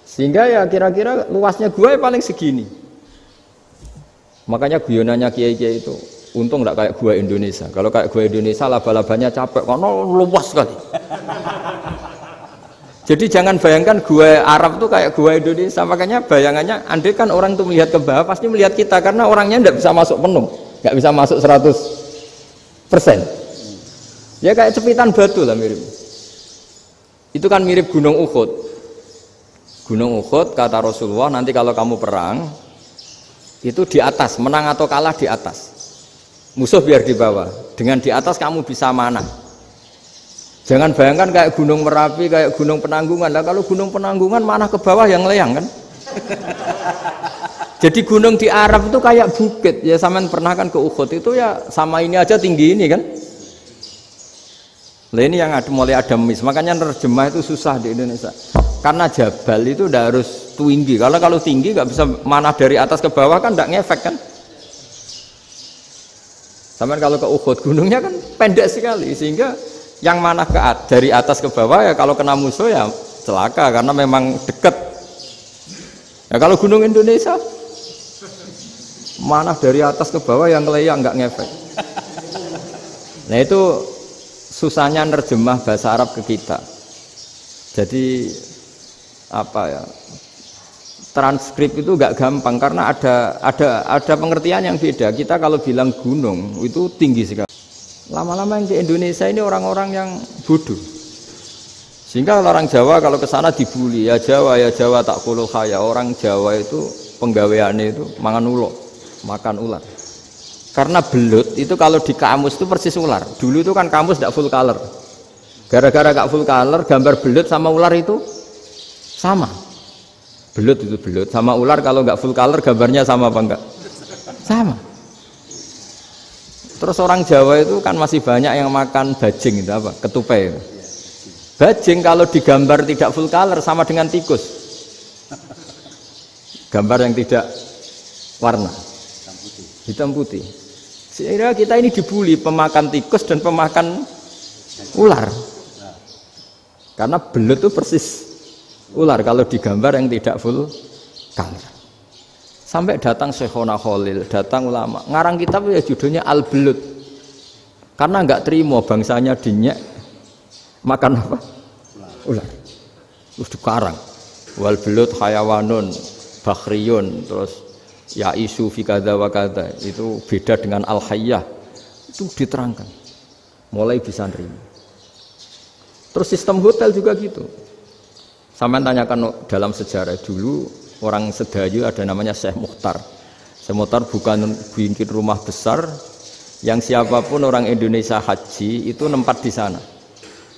Sehingga ya kira-kira luasnya gua paling segini. Makanya guyonannya kiai-kiai itu untung nggak kayak gua Indonesia. Kalau kayak gua Indonesia laba-labanya capek karena luas sekali. Jadi jangan bayangkan gua Arab tuh kayak gua Indonesia. Makanya bayangannya andai kan orang tuh melihat ke bawah pasti melihat kita karena orangnya nggak bisa masuk penuh, nggak bisa masuk 100%. Ya kayak cepitan batu lah mirip. Itu kan mirip Gunung Uhud. Gunung Uhud kata Rasulullah, nanti kalau kamu perang itu di atas, menang atau kalah di atas. Musuh biar di bawah. Dengan di atas kamu bisa manah. Jangan bayangkan kayak Gunung Merapi, kayak Gunung Penanggungan. Nah, kalau Gunung Penanggungan manah ke bawah yang layang kan. Jadi gunung di Arab itu kayak bukit. Ya sampean pernah kan ke Uhud itu ya sama ini aja tinggi ini kan. Nah ini yang mulai ada mis. Makanya nerjemah itu susah di Indonesia. Karena jabal itu udah harus tinggi. Kalau tinggi nggak bisa manah dari atas ke bawah kan nggak ngefek kan. Sampai kalau ke Uhud gunungnya kan pendek sekali sehingga yang manah dari atas ke bawah ya kalau kena musuh ya celaka karena memang dekat. Ya kalau gunung Indonesia manah dari atas ke bawah yang layang nggak ngefek. Nah itu susahnya nerjemah bahasa Arab ke kita. Jadi apa ya? Transkrip itu nggak gampang karena ada pengertian yang beda. Kita kalau bilang gunung itu tinggi sekali. Lama-lama yang di Indonesia ini orang-orang yang bodoh. Sehingga orang Jawa kalau ke sana dibully, ya Jawa tak kulul khaya. Orang Jawa itu penggaweannya itu mangan ulo, makan ular. Karena belut itu kalau di kamus itu persis ular. Dulu itu kan kamus tidak full color. Gara-gara gak full color, gambar belut sama ular itu sama. Belut itu belut sama ular kalau nggak full color gambarnya sama apa enggak? Sama. Terus orang Jawa itu kan masih banyak yang makan bajing itu apa? Ketupai itu. Bajing kalau digambar tidak full color sama dengan tikus. Gambar yang tidak warna. Hitam putih. Sehingga kita ini dibully pemakan tikus dan pemakan ular. Karena belut itu persis ular kalau digambar yang tidak full color. Sampai datang Syekhona Khalil, datang ulama ngarang kitab ya judulnya Al-Belut karena nggak terima bangsanya dinyak makan apa? Ular. Terus dikarang wal belut hayawanun bakhriyun terus ya isu fi kadza wa kadza itu beda dengan al-hayyah itu diterangkan mulai bisa nerima. Terus sistem hotel juga gitu. Sampai tanyakan dalam sejarah dulu orang Sedayu ada namanya Syekh Mukhtar. Syekh Mukhtar bukan bikin rumah besar yang siapapun orang Indonesia haji itu nempat di sana.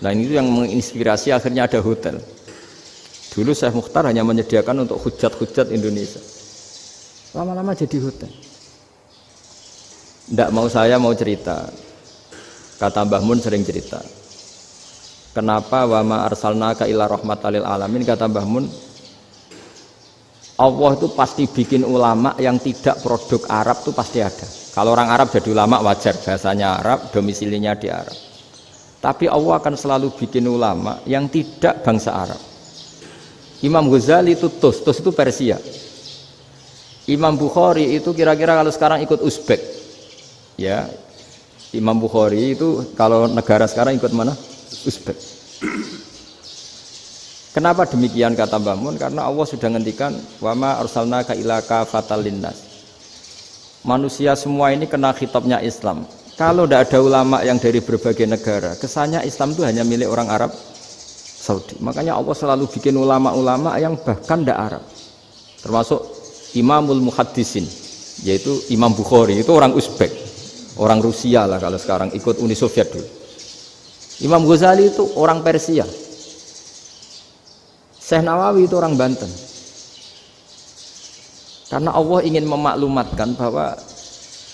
Nah ini yang menginspirasi akhirnya ada hotel. Dulu Syekh Mukhtar hanya menyediakan untuk hujat-hujat Indonesia. Lama-lama jadi hotel. Nggak mau saya mau cerita. Kata Mbah Mun sering cerita. Kenapa wa ma arsalnaka illa rahmatal lil alamin, kata Mbah Mun, Allah itu pasti bikin ulama yang tidak produk Arab itu pasti ada. Kalau orang Arab jadi ulama wajar, bahasanya Arab, domisilinya di Arab. Tapi Allah akan selalu bikin ulama yang tidak bangsa Arab. Imam Ghazali itu Tus itu Persia. Imam Bukhari itu kira-kira kalau sekarang ikut Uzbek. Ya. Imam Bukhari itu kalau negara sekarang ikut mana? Uzbek. Kenapa demikian kata Mbah Mun? Karena Allah sudah ngendikan wa ma arsalnaka illa kafatal linnas. Manusia semua ini kena khitabnya Islam. Kalau tidak ada ulama yang dari berbagai negara, kesannya Islam itu hanya milik orang Arab Saudi. Makanya Allah selalu bikin ulama-ulama yang bahkan tidak Arab. Termasuk Imamul Muhaddisin, yaitu Imam Bukhari itu orang Uzbek, orang Rusia lah kalau sekarang ikut Uni Soviet dulu. Imam Ghazali itu orang Persia. Syekh Nawawi itu orang Banten. Karena Allah ingin memaklumatkan bahwa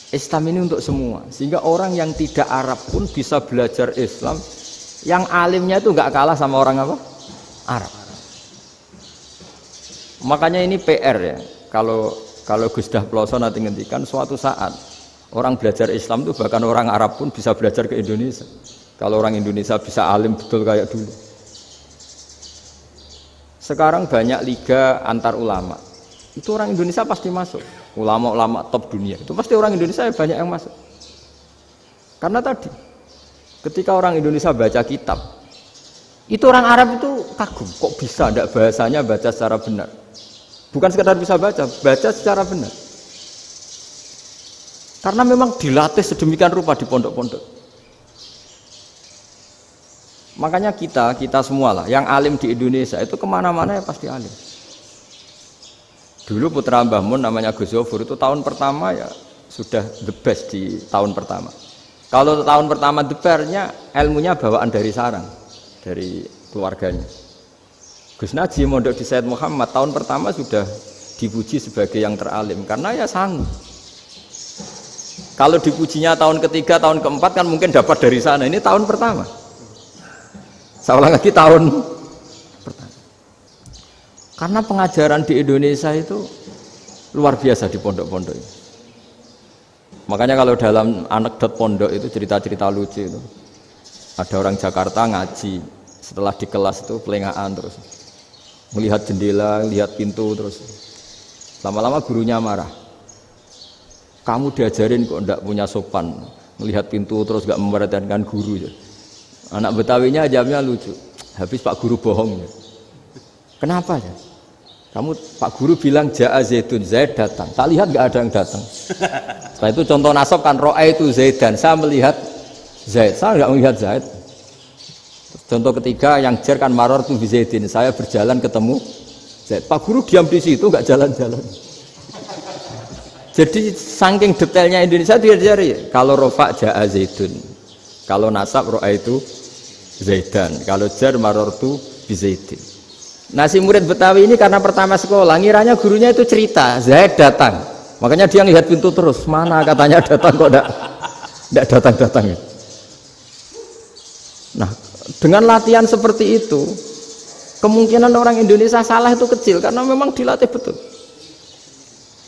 Islam ini untuk semua. Sehingga orang yang tidak Arab pun bisa belajar Islam. Yang alimnya itu nggak kalah sama orang apa? Arab. Makanya ini PR ya. Kalau Gus Dah Ploso nanti ngendikan suatu saat orang belajar Islam itu bahkan orang Arab pun bisa belajar ke Indonesia. Kalau orang Indonesia bisa alim betul kayak dulu. Sekarang banyak liga antar ulama. Itu orang Indonesia pasti masuk. Ulama-ulama top dunia. Itu pasti orang Indonesia banyak yang masuk. Karena tadi, ketika orang Indonesia baca kitab, itu orang Arab itu kagum. Kok bisa tidak bahasanya baca secara benar? Bukan sekedar bisa baca secara benar. Karena memang dilatih sedemikian rupa di pondok-pondok. Makanya kita semua lah yang alim di Indonesia itu kemana-mana ya pasti alim. Dulu putra Mbah Mun namanya Gus Zofur itu tahun pertama ya sudah the best di tahun pertama. Kalau tahun pertama the bestnya ilmunya bawaan dari sarang, dari keluarganya. Gus Najim mondok di Sayyid Muhammad tahun pertama sudah dipuji sebagai yang teralim karena ya sanggup. Kalau dipujinya tahun ketiga, tahun keempat kan mungkin dapat dari sana. Ini tahun pertama. Saya ulang lagi tahun pertama. Karena pengajaran di Indonesia itu luar biasa di pondok-pondok ini. Makanya kalau dalam anekdot pondok itu cerita-cerita lucu itu. Ada orang Jakarta ngaji, setelah di kelas itu pelengahan terus. Melihat jendela, lihat pintu terus. Lama-lama gurunya marah. Kamu diajarin kok enggak punya sopan, melihat pintu terus enggak memperhatikan guru. Anak Betawinya jawabnya lucu. Habis Pak Guru bohong. Kenapa ya? Kamu Pak Guru bilang Ja'a Zaidun, Zaid datang. Tak lihat enggak ada yang datang. Setelah itu contoh nasab kan ro'a itu Zaidan. Saya melihat Zaid, saya enggak melihat Zaid. Contoh ketiga yang jar kan maror tu Zaidin. Saya berjalan ketemu Zaid. Pak Guru diam di situ enggak jalan-jalan. Jadi saking detailnya Indonesia dia diajari. Kalau rofa Ja'a Zaidun, kalau nasab ro'a itu Zaidan, kalau jar marortu bi Zaidin. Nah si murid Betawi ini karena pertama sekolah, ngiranya gurunya itu cerita Zaid datang, makanya dia ngelihat pintu terus. Mana katanya datang kok enggak datang-datang. Nah dengan latihan seperti itu, kemungkinan orang Indonesia salah itu kecil karena memang dilatih betul.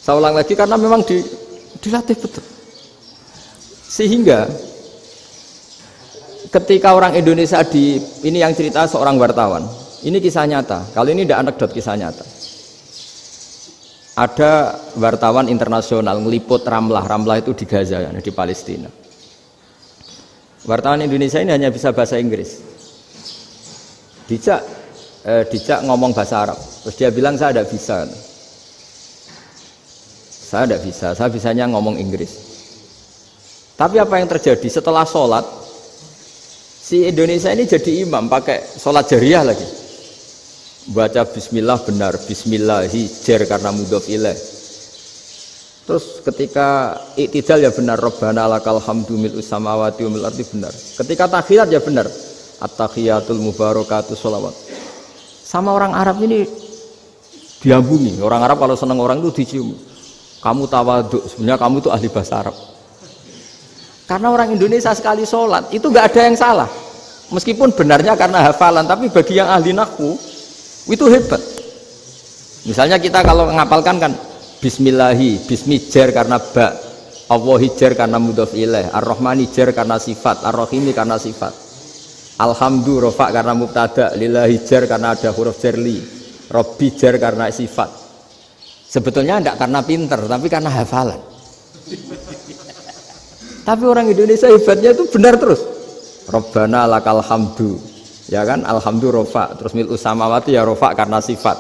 Saya ulang lagi karena memang dilatih betul. Sehingga ketika orang Indonesia ini yang cerita seorang wartawan. Ini kisah nyata. Kali ini tidak anekdot, kisah nyata. Ada wartawan internasional ngeliput Ramlah. Ramlah itu di Gaza, di Palestina. Wartawan Indonesia ini hanya bisa bahasa Inggris. Dijak ngomong bahasa Arab. Terus dia bilang saya tidak bisa. Saya tidak bisa, saya bisanya ngomong Inggris. Tapi apa yang terjadi setelah sholat, si Indonesia ini jadi imam pakai sholat jariyah lagi. Baca bismillah benar, bismillahi jar karena mudhof ilaih. Terus ketika iktidal ya benar, Rabbana lakal hamdu mil'us samawati wa mil ardi benar. Ketika tahiyat ya benar, at-tahiyatul mubarakatuh sholawat. Sama orang Arab ini diambungi. Orang Arab kalau senang orang itu dicium. Kamu tawaduk, sebenarnya kamu itu ahli bahasa Arab. Karena orang Indonesia sekali sholat itu nggak ada yang salah, meskipun benarnya karena hafalan, tapi bagi yang ahli nahwu itu hebat. Misalnya kita kalau ngapalkan kan Bismillahi, Bismi jar karena ba, Allahi jar karena mudhof ilaih, Ar-Rahmani jar karena sifat, Ar-Rahimi karena sifat, Alhamdu rofa karena mubtada, Lillahi jar karena ada huruf jarli, Robbi jar karena sifat. Sebetulnya tidak karena pinter, tapi karena hafalan. Tapi orang Indonesia hebatnya itu benar terus. Rabbana lakal hamdu, ya kan? Alhamdu rofa, terus mil'us samawati ya rofa karena sifat.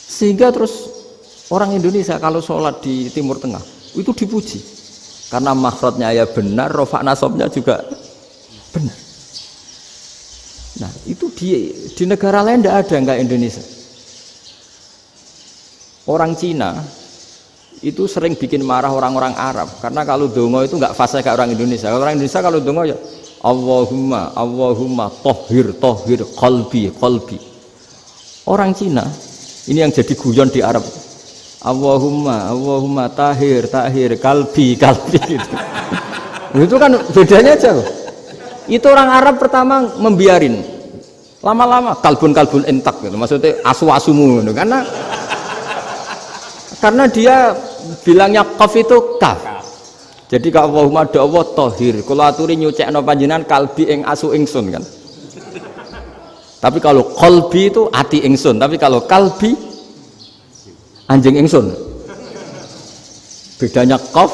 Sehingga terus orang Indonesia kalau sholat di Timur Tengah itu dipuji. Karena makhrajnya ya benar, rofa nasabnya juga benar. Nah itu di negara lain tidak ada, enggak Indonesia. Orang Cina itu sering bikin marah orang-orang Arab karena kalau dongo itu nggak fasih kayak orang Indonesia. Kalau orang Indonesia kalau dongo ya Allahumma Allahumma tohir tohir qalbi qalbi. Orang Cina ini yang jadi guyon di Arab. Allahumma Allahumma tahir tahir kalbi kalbi gitu. Itu kan bedanya jauh. Itu orang Arab pertama membiarin, lama-lama kalbun kalbun entak gitu. Maksudnya asu-asumu gitu. Karena dia bilangnya qaf itu kaf. Jadi kalau Allahumma do Allah tohir, kalau aturi nyucekno panjenengan kalbi ing asu ingsun kan. Tapi kalau qalbi itu ati ingsun, tapi kalau kalbi anjing ingsun. Bedanya qaf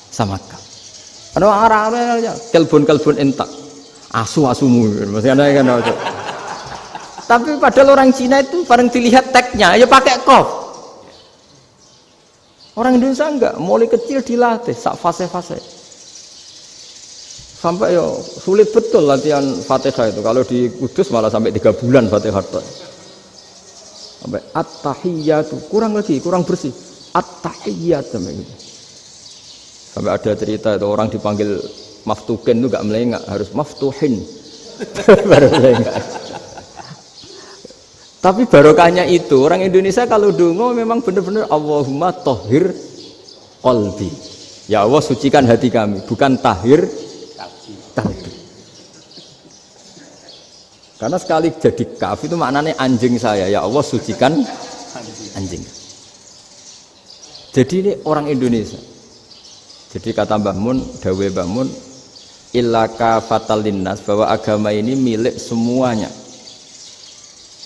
sama kaf. Ada orang-orang kalbun entak, asu-asumu, maksudnya kan. Tapi padahal orang Cina itu paling dilihat teksnya ya pakai qaf. Orang Indonesia enggak, mulai kecil dilatih sak fase-fase. Sampai ya sulit betul latihan Fatihah itu. Kalau di Kudus malah sampai 3 bulan Fatihah. Sampai at-tahiyyatu, kurang lagi, kurang bersih. At-tahiyyat sampai gitu. Sampai ada cerita itu orang dipanggil maftuhin itu gak melengak, harus maftuhin. Baru melengak. Tapi barokahnya itu orang Indonesia kalau dongo memang benar-benar Allahumma tahhir qalbi. Ya Allah sucikan hati kami, bukan tahhir kalbi. Karena sekali jadi kaf itu maknanya anjing saya. Ya Allah sucikan anjing. Jadi ini orang Indonesia. Jadi kata Mbah Mun, dawe Mbah Mun, illaka fatal linnas, bahwa agama ini milik semuanya.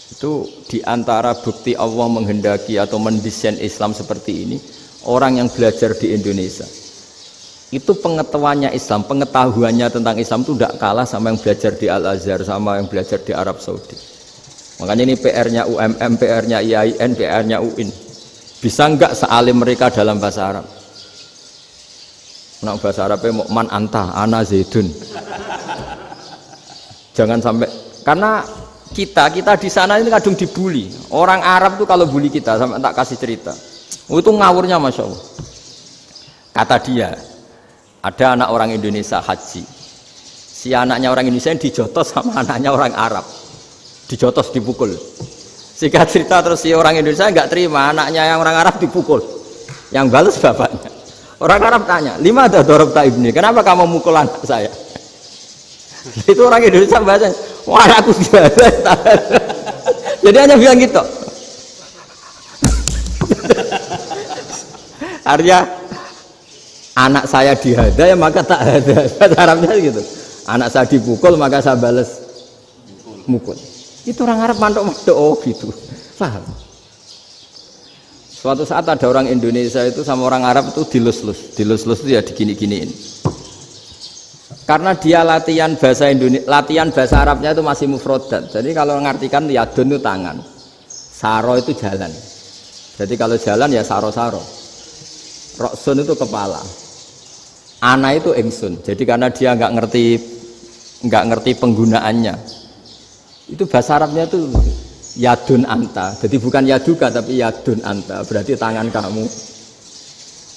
Itu diantara bukti Allah menghendaki atau mendesain Islam seperti ini, orang yang belajar di Indonesia. Itu pengetahuannya Islam, pengetahuannya tentang Islam itu tidak kalah sama yang belajar di Al-Azhar, sama yang belajar di Arab Saudi. Makanya ini PR-nya UMM, PR-nya IAIN, PR-nya UIN. Bisa enggak sealim mereka dalam bahasa Arab? Nah, bahasa Arabnya man anta, ana zaidun. Jangan sampai, karena kita di sana ini kadung dibully. Orang Arab tuh kalau bully kita, sampai tak kasih cerita. Itu ngawurnya Masya Allah. Kata dia, ada anak orang Indonesia haji. Si anaknya orang Indonesia yang dijotos sama anaknya orang Arab. Dijotos, dipukul. Singkat cerita terus si orang Indonesia nggak terima, anaknya yang orang Arab dipukul. Yang balas bapaknya. Orang Arab tanya, lima ada dorobta ibni, kenapa kamu mukul anak saya? Itu orang Indonesia bahasa, wah aku biasa. Jadi hanya bilang gitu. Artinya anak saya dihada ya maka tak ada. Bahasa Arabnya gitu. Anak saya dipukul maka saya balas mukul. Itu orang Arab mantuk-mantuk oh gitu. Paham? Suatu saat ada orang Indonesia itu sama orang Arab itu dilus-lus itu ya digini-giniin. Karena dia latihan bahasa Indonesia, latihan bahasa Arabnya itu masih mufrodat. Jadi kalau ngartikan yadun itu tangan, saro itu jalan. Jadi kalau jalan ya saro-saro. Roksun itu kepala, ana itu ingsun. Jadi karena dia nggak ngerti penggunaannya, itu bahasa Arabnya itu yadun anta, jadi bukan yaduka tapi yadun anta, berarti tangan kamu.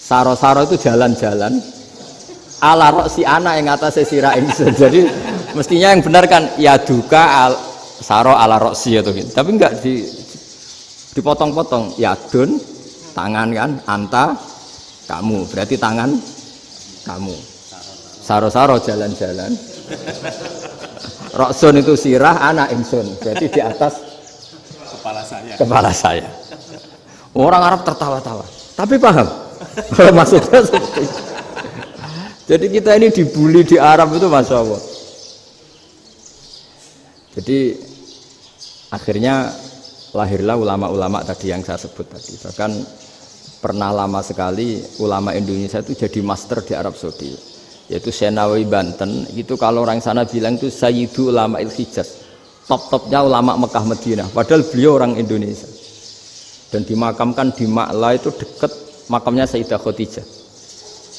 Saro-saro itu jalan-jalan. Ala roksi anak yang atasnya sirah ingsun. Jadi mestinya yang benar kan yaduka saro ala roksi atau gitu. Tapi enggak dipotong-potong. Yadun tangan kan, anta kamu, berarti tangan kamu. Saro-saro jalan-jalan. Roksun itu sirah, anak ingsun, berarti di atas kepala saya. Orang Arab tertawa-tawa, tapi paham maksudnya seperti itu. Jadi kita ini dibully di Arab itu Masya Allah. Jadi akhirnya lahirlah ulama-ulama tadi yang saya sebut tadi. Bahkan pernah lama sekali ulama Indonesia itu jadi master di Arab Saudi, yaitu Senawi Banten. Itu kalau orang sana bilang itu Sayyidu Ulama Il-Hijaz, top-topnya ulama Mekah Madinah, padahal beliau orang Indonesia dan dimakamkan di Ma'la itu dekat makamnya Sayyidah Khadijah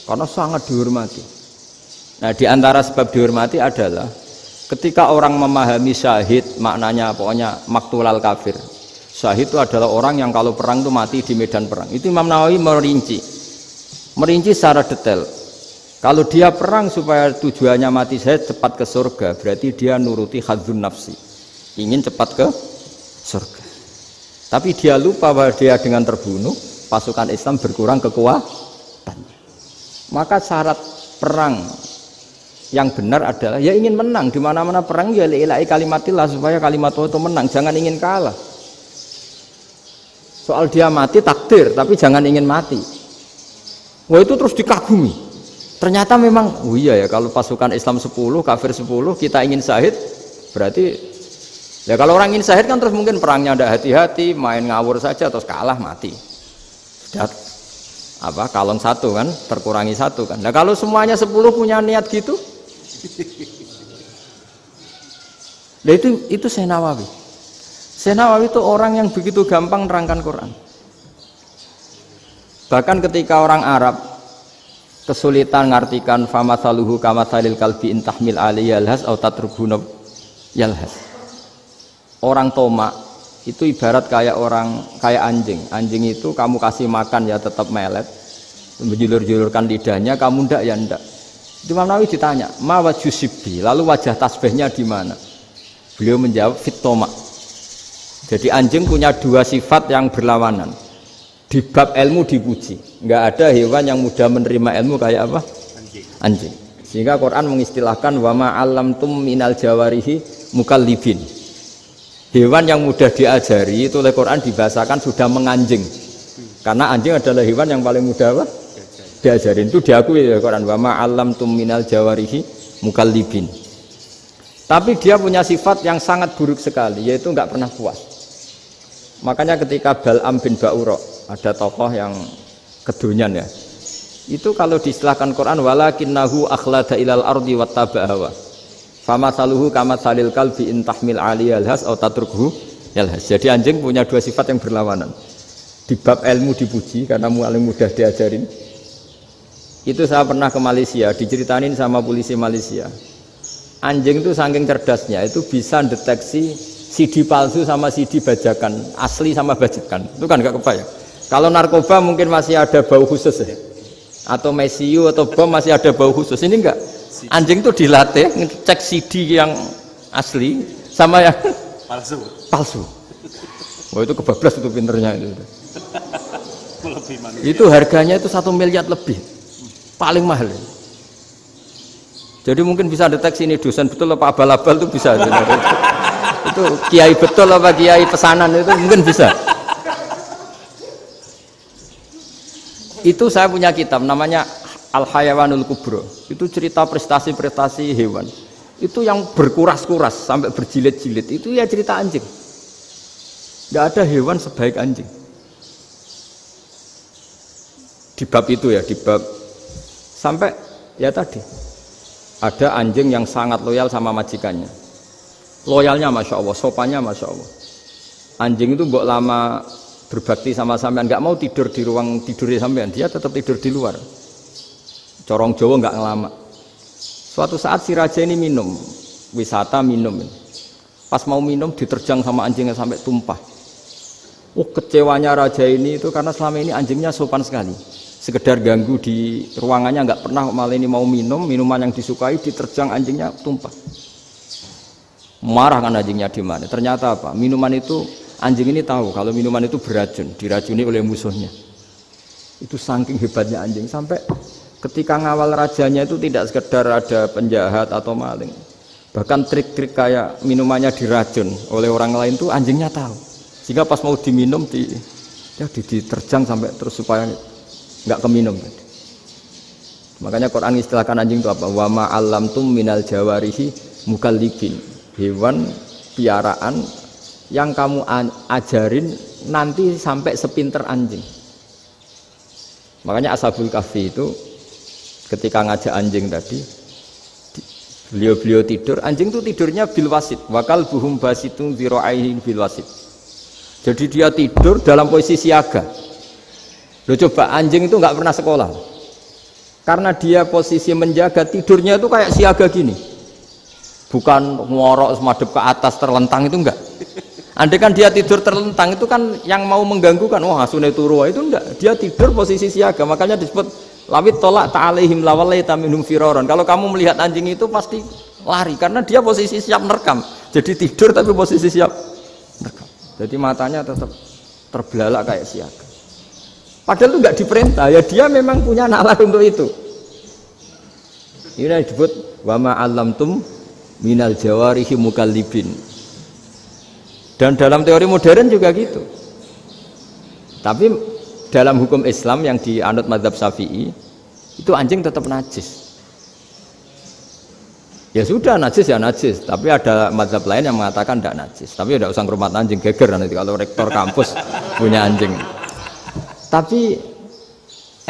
karena sangat dihormati. Nah diantara sebab dihormati adalah ketika orang memahami syahid, maknanya pokoknya maktulal kafir. Syahid itu adalah orang yang kalau perang itu mati di medan perang. Itu Imam Nawawi merinci secara detail. Kalau dia perang supaya tujuannya mati syahid cepat ke surga, berarti dia nuruti hadzun nafsi, ingin cepat ke surga. Tapi dia lupa bahwa dia dengan terbunuh pasukan Islam berkurang kekuatan. Maka syarat perang yang benar adalah ya ingin menang. Di mana-mana perang ya lillahi kalimatillah, supaya kalimat Allah itu menang, jangan ingin kalah. Soal dia mati takdir, tapi jangan ingin mati. Wah itu terus dikagumi. Ternyata memang, oh iya ya kalau pasukan Islam 10, kafir 10, kita ingin syahid, berarti ya kalau orang ingin syahid kan terus mungkin perangnya ada hati-hati, main ngawur saja terus kalah mati. Sudah apa kalon satu kan, terkurangi satu kan. Nah kalau semuanya 10 punya niat gitu, nah itu Senawawi. Senawawi itu orang yang begitu gampang nerangkan Quran. Bahkan ketika orang Arab kesulitan ngartikan famathaluhu kamathalil kalbi intahmil alaihi yalhas au tatrubuna yalhas. Orang tomak itu ibarat kayak anjing. Anjing itu kamu kasih makan ya tetap melet, menjulur-julurkan lidahnya, kamu ndak ya ndak. Imam Nawawi ditanya, ma wajhu sibbi, lalu wajah tasbihnya di mana? Beliau menjawab fitoma. Jadi anjing punya dua sifat yang berlawanan. Di bab ilmu dipuji, nggak ada hewan yang mudah menerima ilmu kayak apa? Anjing. Sehingga Quran mengistilahkan wa ma 'allamtum minal jawarihi mukallibin. Hewan yang mudah diajari itu oleh Quran dibahasakan sudah menganjing. Karena anjing adalah hewan yang paling mudah apa? Diajarin. Itu diakui oleh Quran wa ma 'allamtum minal jawarihi mukallibin. Tapi dia punya sifat yang sangat buruk sekali, yaitu nggak pernah puas. Makanya ketika Bal'am bin Ba'ura, ada tokoh yang kedonyan ya, itu kalau diistilahkan Quran walakinnahu akhlada ilal ardi wattaba'a hawa famasaluhu kamatsalil kalbi in tahmil 'aliyal has aw tatrukhu yalhas. Jadi anjing punya dua sifat yang berlawanan. Di bab ilmu dipuji karena paling mudah diajarin. Itu saya pernah ke Malaysia, diceritain sama polisi Malaysia. Anjing itu saking cerdasnya itu bisa deteksi CD palsu sama CD bajakan, asli sama bajakan. Itu kan gak kebayang. Kalau narkoba mungkin masih ada bau khusus ya. Atau mesiu atau bom masih ada bau khusus. Ini enggak. Anjing itu dilatih ngecek CD yang asli sama yang palsu. Wah itu kebablas itu pinternya itu. Itu harganya itu 1 miliar lebih. Paling mahal. Jadi mungkin bisa deteksi ini dosen betul apa abal-abal itu bisa. Itu kiai betul apa kiai pesanan itu mungkin bisa. Itu saya punya kitab namanya Al-Hayawanul Kubro. Itu cerita prestasi-prestasi hewan. Itu yang berkuras-kuras sampai berjilid-jilid. Itu ya cerita anjing. Tidak ada hewan sebaik anjing. Di bab itu ya, di bab sampai ya tadi ada anjing yang sangat loyal sama majikannya. Loyalnya Masya Allah, sopannya Masya Allah. Anjing itu mbok lama berbakti sama sampean, nggak mau tidur di ruang tidurnya sampean, dia tetap tidur di luar. Corong Jawa nggak ngelama. Suatu saat si raja ini minum, wisata minum. Pas mau minum diterjang sama anjingnya sampai tumpah. Kecewanya raja ini itu karena selama ini anjingnya sopan sekali. Sekedar ganggu di ruangannya nggak pernah, malah ini mau minum minuman yang disukai diterjang anjingnya tumpah. Marah kan anjingnya di mana? Ternyata apa? Minuman itu anjing ini tahu kalau minuman itu beracun, diracuni oleh musuhnya. Itu saking hebatnya anjing sampai ketika ngawal rajanya itu tidak sekedar ada penjahat atau maling. Bahkan trik-trik kayak minumannya diracun oleh orang lain itu anjingnya tahu. Sehingga pas mau diminum diterjang sampai terus supaya nggak keminum. Makanya Quran istilahkan anjing itu apa? Wa ma 'allamtum minal jawarihi mukallibin. Hewan piaraan yang kamu ajarin nanti sampai sepinter anjing. Makanya Ashabul Kahfi itu ketika ngajak anjing tadi, beliau tidur, anjing itu tidurnya bil wasit. Wakal buhum basitun zira'aihi bil wasit. Jadi dia tidur dalam posisi siaga. Loh coba anjing itu nggak pernah sekolah, karena dia posisi menjaga tidurnya itu kayak siaga gini, bukan ngorok semadep ke atas terlentang itu enggak. Andai kan dia tidur terlentang itu kan yang mau mengganggu kan, wah asune turu itu enggak. Dia tidur posisi siaga, makanya disebut lawit tolak ta'alaihim lawalaita minhum firaron. Kalau kamu melihat anjing itu pasti lari karena dia posisi siap merekam. Jadi tidur tapi posisi siap merekam. Jadi matanya tetap terbelalak kayak siaga. Padahal itu nggak diperintah, ya dia memang punya nalar untuk itu. Ini disebut wa ma 'allamtum minal jawarihi mukallibin. Dan dalam teori modern juga gitu. Tapi dalam hukum Islam yang dianut mazhab Syafi'i itu anjing tetap najis. Ya sudah najis ya najis, tapi ada mazhab lain yang mengatakan tidak najis. Tapi tidak usah ngurmat anjing, geger nanti kalau rektor kampus punya anjing. Tapi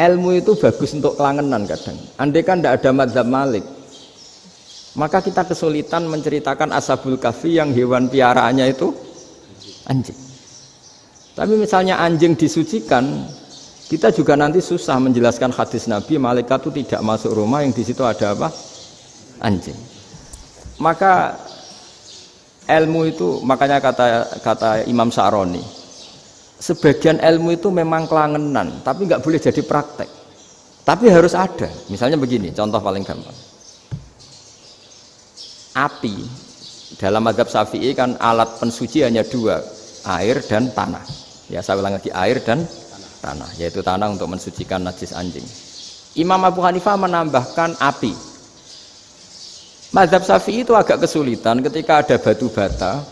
ilmu itu bagus untuk kelangenan kadang. Andai kan tidak ada mazhab Malik, maka kita kesulitan menceritakan Ashabul Kahfi yang hewan piaraannya itu anjing. Tapi misalnya anjing disucikan, kita juga nanti susah menjelaskan hadis Nabi malaikat itu tidak masuk rumah yang di situ ada apa? Anjing. Maka ilmu itu makanya kata Imam Sa'roni, sebagian ilmu itu memang kelangenan, tapi nggak boleh jadi praktek. Tapi harus ada. Misalnya begini, contoh paling gampang. Api dalam mazhab Syafi'i kan alat pensuci hanya dua, air dan tanah. Ya saya ulang lagi, air dan tanah, yaitu tanah untuk mensucikan najis anjing. Imam Abu Hanifah menambahkan api. Mazhab Syafi'i itu agak kesulitan ketika ada batu bata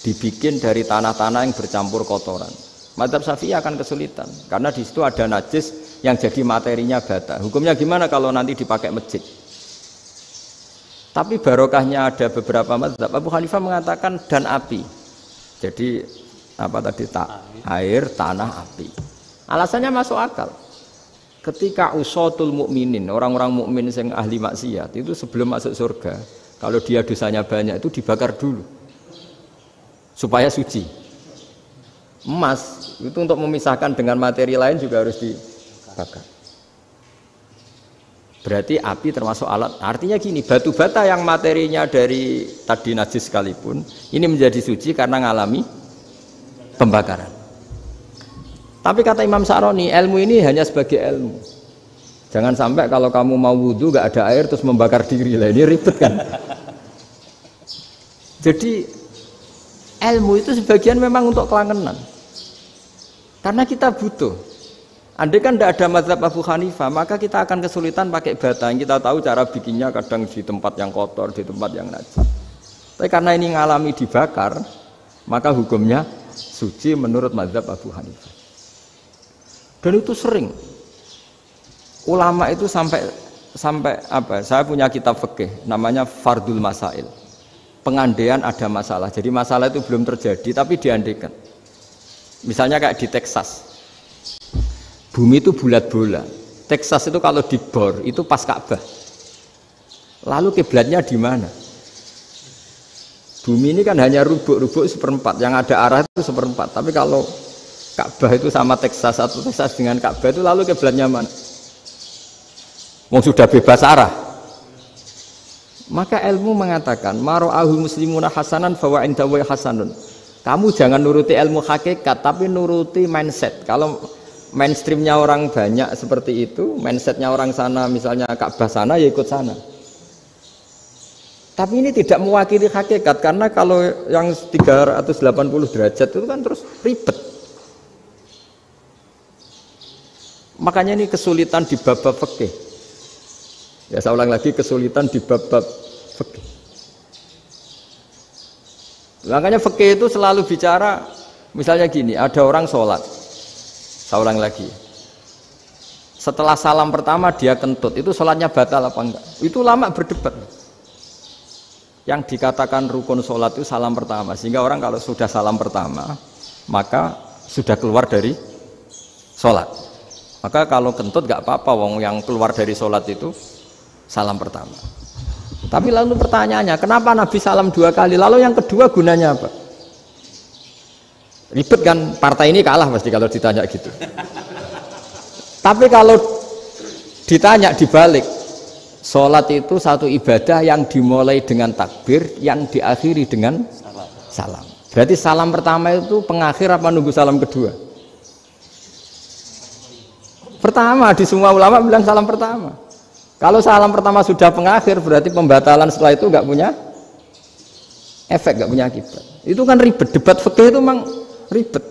dibikin dari tanah-tanah yang bercampur kotoran. Mazhab Syafi'i akan kesulitan karena di situ ada najis yang jadi materinya bata. Hukumnya gimana kalau nanti dipakai masjid? Tapi barokahnya ada beberapa mazhab. Abu Hanifah mengatakan dan api. Jadi apa tadi air, tanah, api. Alasannya masuk akal. Ketika usatul mukminin, orang-orang mukmin yang ahli maksiat itu sebelum masuk surga, kalau dia dosanya banyak itu dibakar dulu supaya suci. Emas itu untuk memisahkan dengan materi lain juga harus dibakar. Berarti api termasuk alat. Artinya gini, batu bata yang materinya dari tadi najis sekalipun ini menjadi suci karena ngalami pembakaran. Tapi kata Imam Sa'roni, ilmu ini hanya sebagai ilmu. Jangan sampai kalau kamu mau wudhu gak ada air terus membakar diri lah, ini ribet kan. Jadi ilmu itu sebagian memang untuk kelangenan. Karena kita butuh. Andai kan tidak ada mazhab Abu Hanifah, maka kita akan kesulitan pakai bata. Yang kita tahu cara bikinnya kadang di tempat yang kotor, di tempat yang najis. Tapi karena ini ngalami dibakar, maka hukumnya suci menurut mazhab Abu Hanifah. Dan itu sering ulama itu sampai apa? Saya punya kitab fikih namanya Fardul Masail. Pengandaian ada masalah. Jadi masalah itu belum terjadi tapi diandaikan. Misalnya kayak di Texas. Bumi itu bulat bola. Texas itu kalau dibor itu pas Ka'bah. Lalu kiblatnya di mana? Bumi ini kan hanya rubuk-rubuk seperempat. Yang ada arah itu seperempat. Tapi kalau Ka'bah itu sama Texas atau Texas dengan Ka'bah itu lalu kiblatnya mana? Mau sudah bebas arah. Maka ilmu mengatakan mara'ahu muslimuna hasanan fawa indahu hasanun. Kamu jangan nuruti ilmu hakikat tapi nuruti mindset. Kalau mainstreamnya orang banyak seperti itu, mindsetnya orang sana misalnya Ka'bah sana ya ikut sana. Tapi ini tidak mewakili hakikat karena kalau yang 380 derajat itu kan terus ribet. Makanya ini kesulitan di bab-bab fikih. Ya saya ulang lagi, kesulitan di bab-bab fikih. Makanya fikih itu selalu bicara, misalnya gini, ada orang sholat. Saya ulang lagi. Setelah salam pertama dia kentut, itu sholatnya batal apa enggak? Itu lama berdebat. Yang dikatakan rukun sholat itu salam pertama. Sehingga orang kalau sudah salam pertama, maka sudah keluar dari sholat. Maka kalau kentut gak apa-apa, wong yang keluar dari sholat itu salam pertama. Tapi lalu pertanyaannya, kenapa Nabi salam 2 kali? Lalu yang kedua gunanya apa? Ribet kan, partai ini kalah pasti kalau ditanya gitu. Tapi kalau ditanya dibalik, sholat itu satu ibadah yang dimulai dengan takbir, yang diakhiri dengan salam. Berarti salam pertama itu pengakhir apa nunggu salam kedua? Pertama, di semua ulama bilang salam pertama. Kalau salam pertama sudah pengakhir, berarti pembatalan setelah itu nggak punya efek, nggak punya akibat. Itu kan ribet. Debat fikih itu memang ribet.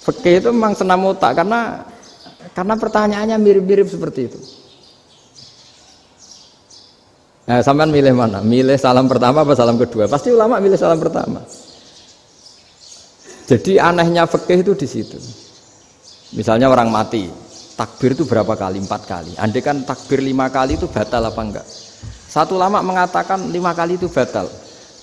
Fikih itu memang senam otak karena pertanyaannya mirip-mirip seperti itu. Nah, sampean milih mana? Milih salam pertama apa salam kedua? Pasti ulama milih salam pertama. Jadi anehnya fikih itu di situ. Misalnya orang mati, takbir itu berapa kali? 4 kali. Andai kan takbir 5 kali itu batal apa enggak? Satu ulama mengatakan 5 kali itu batal.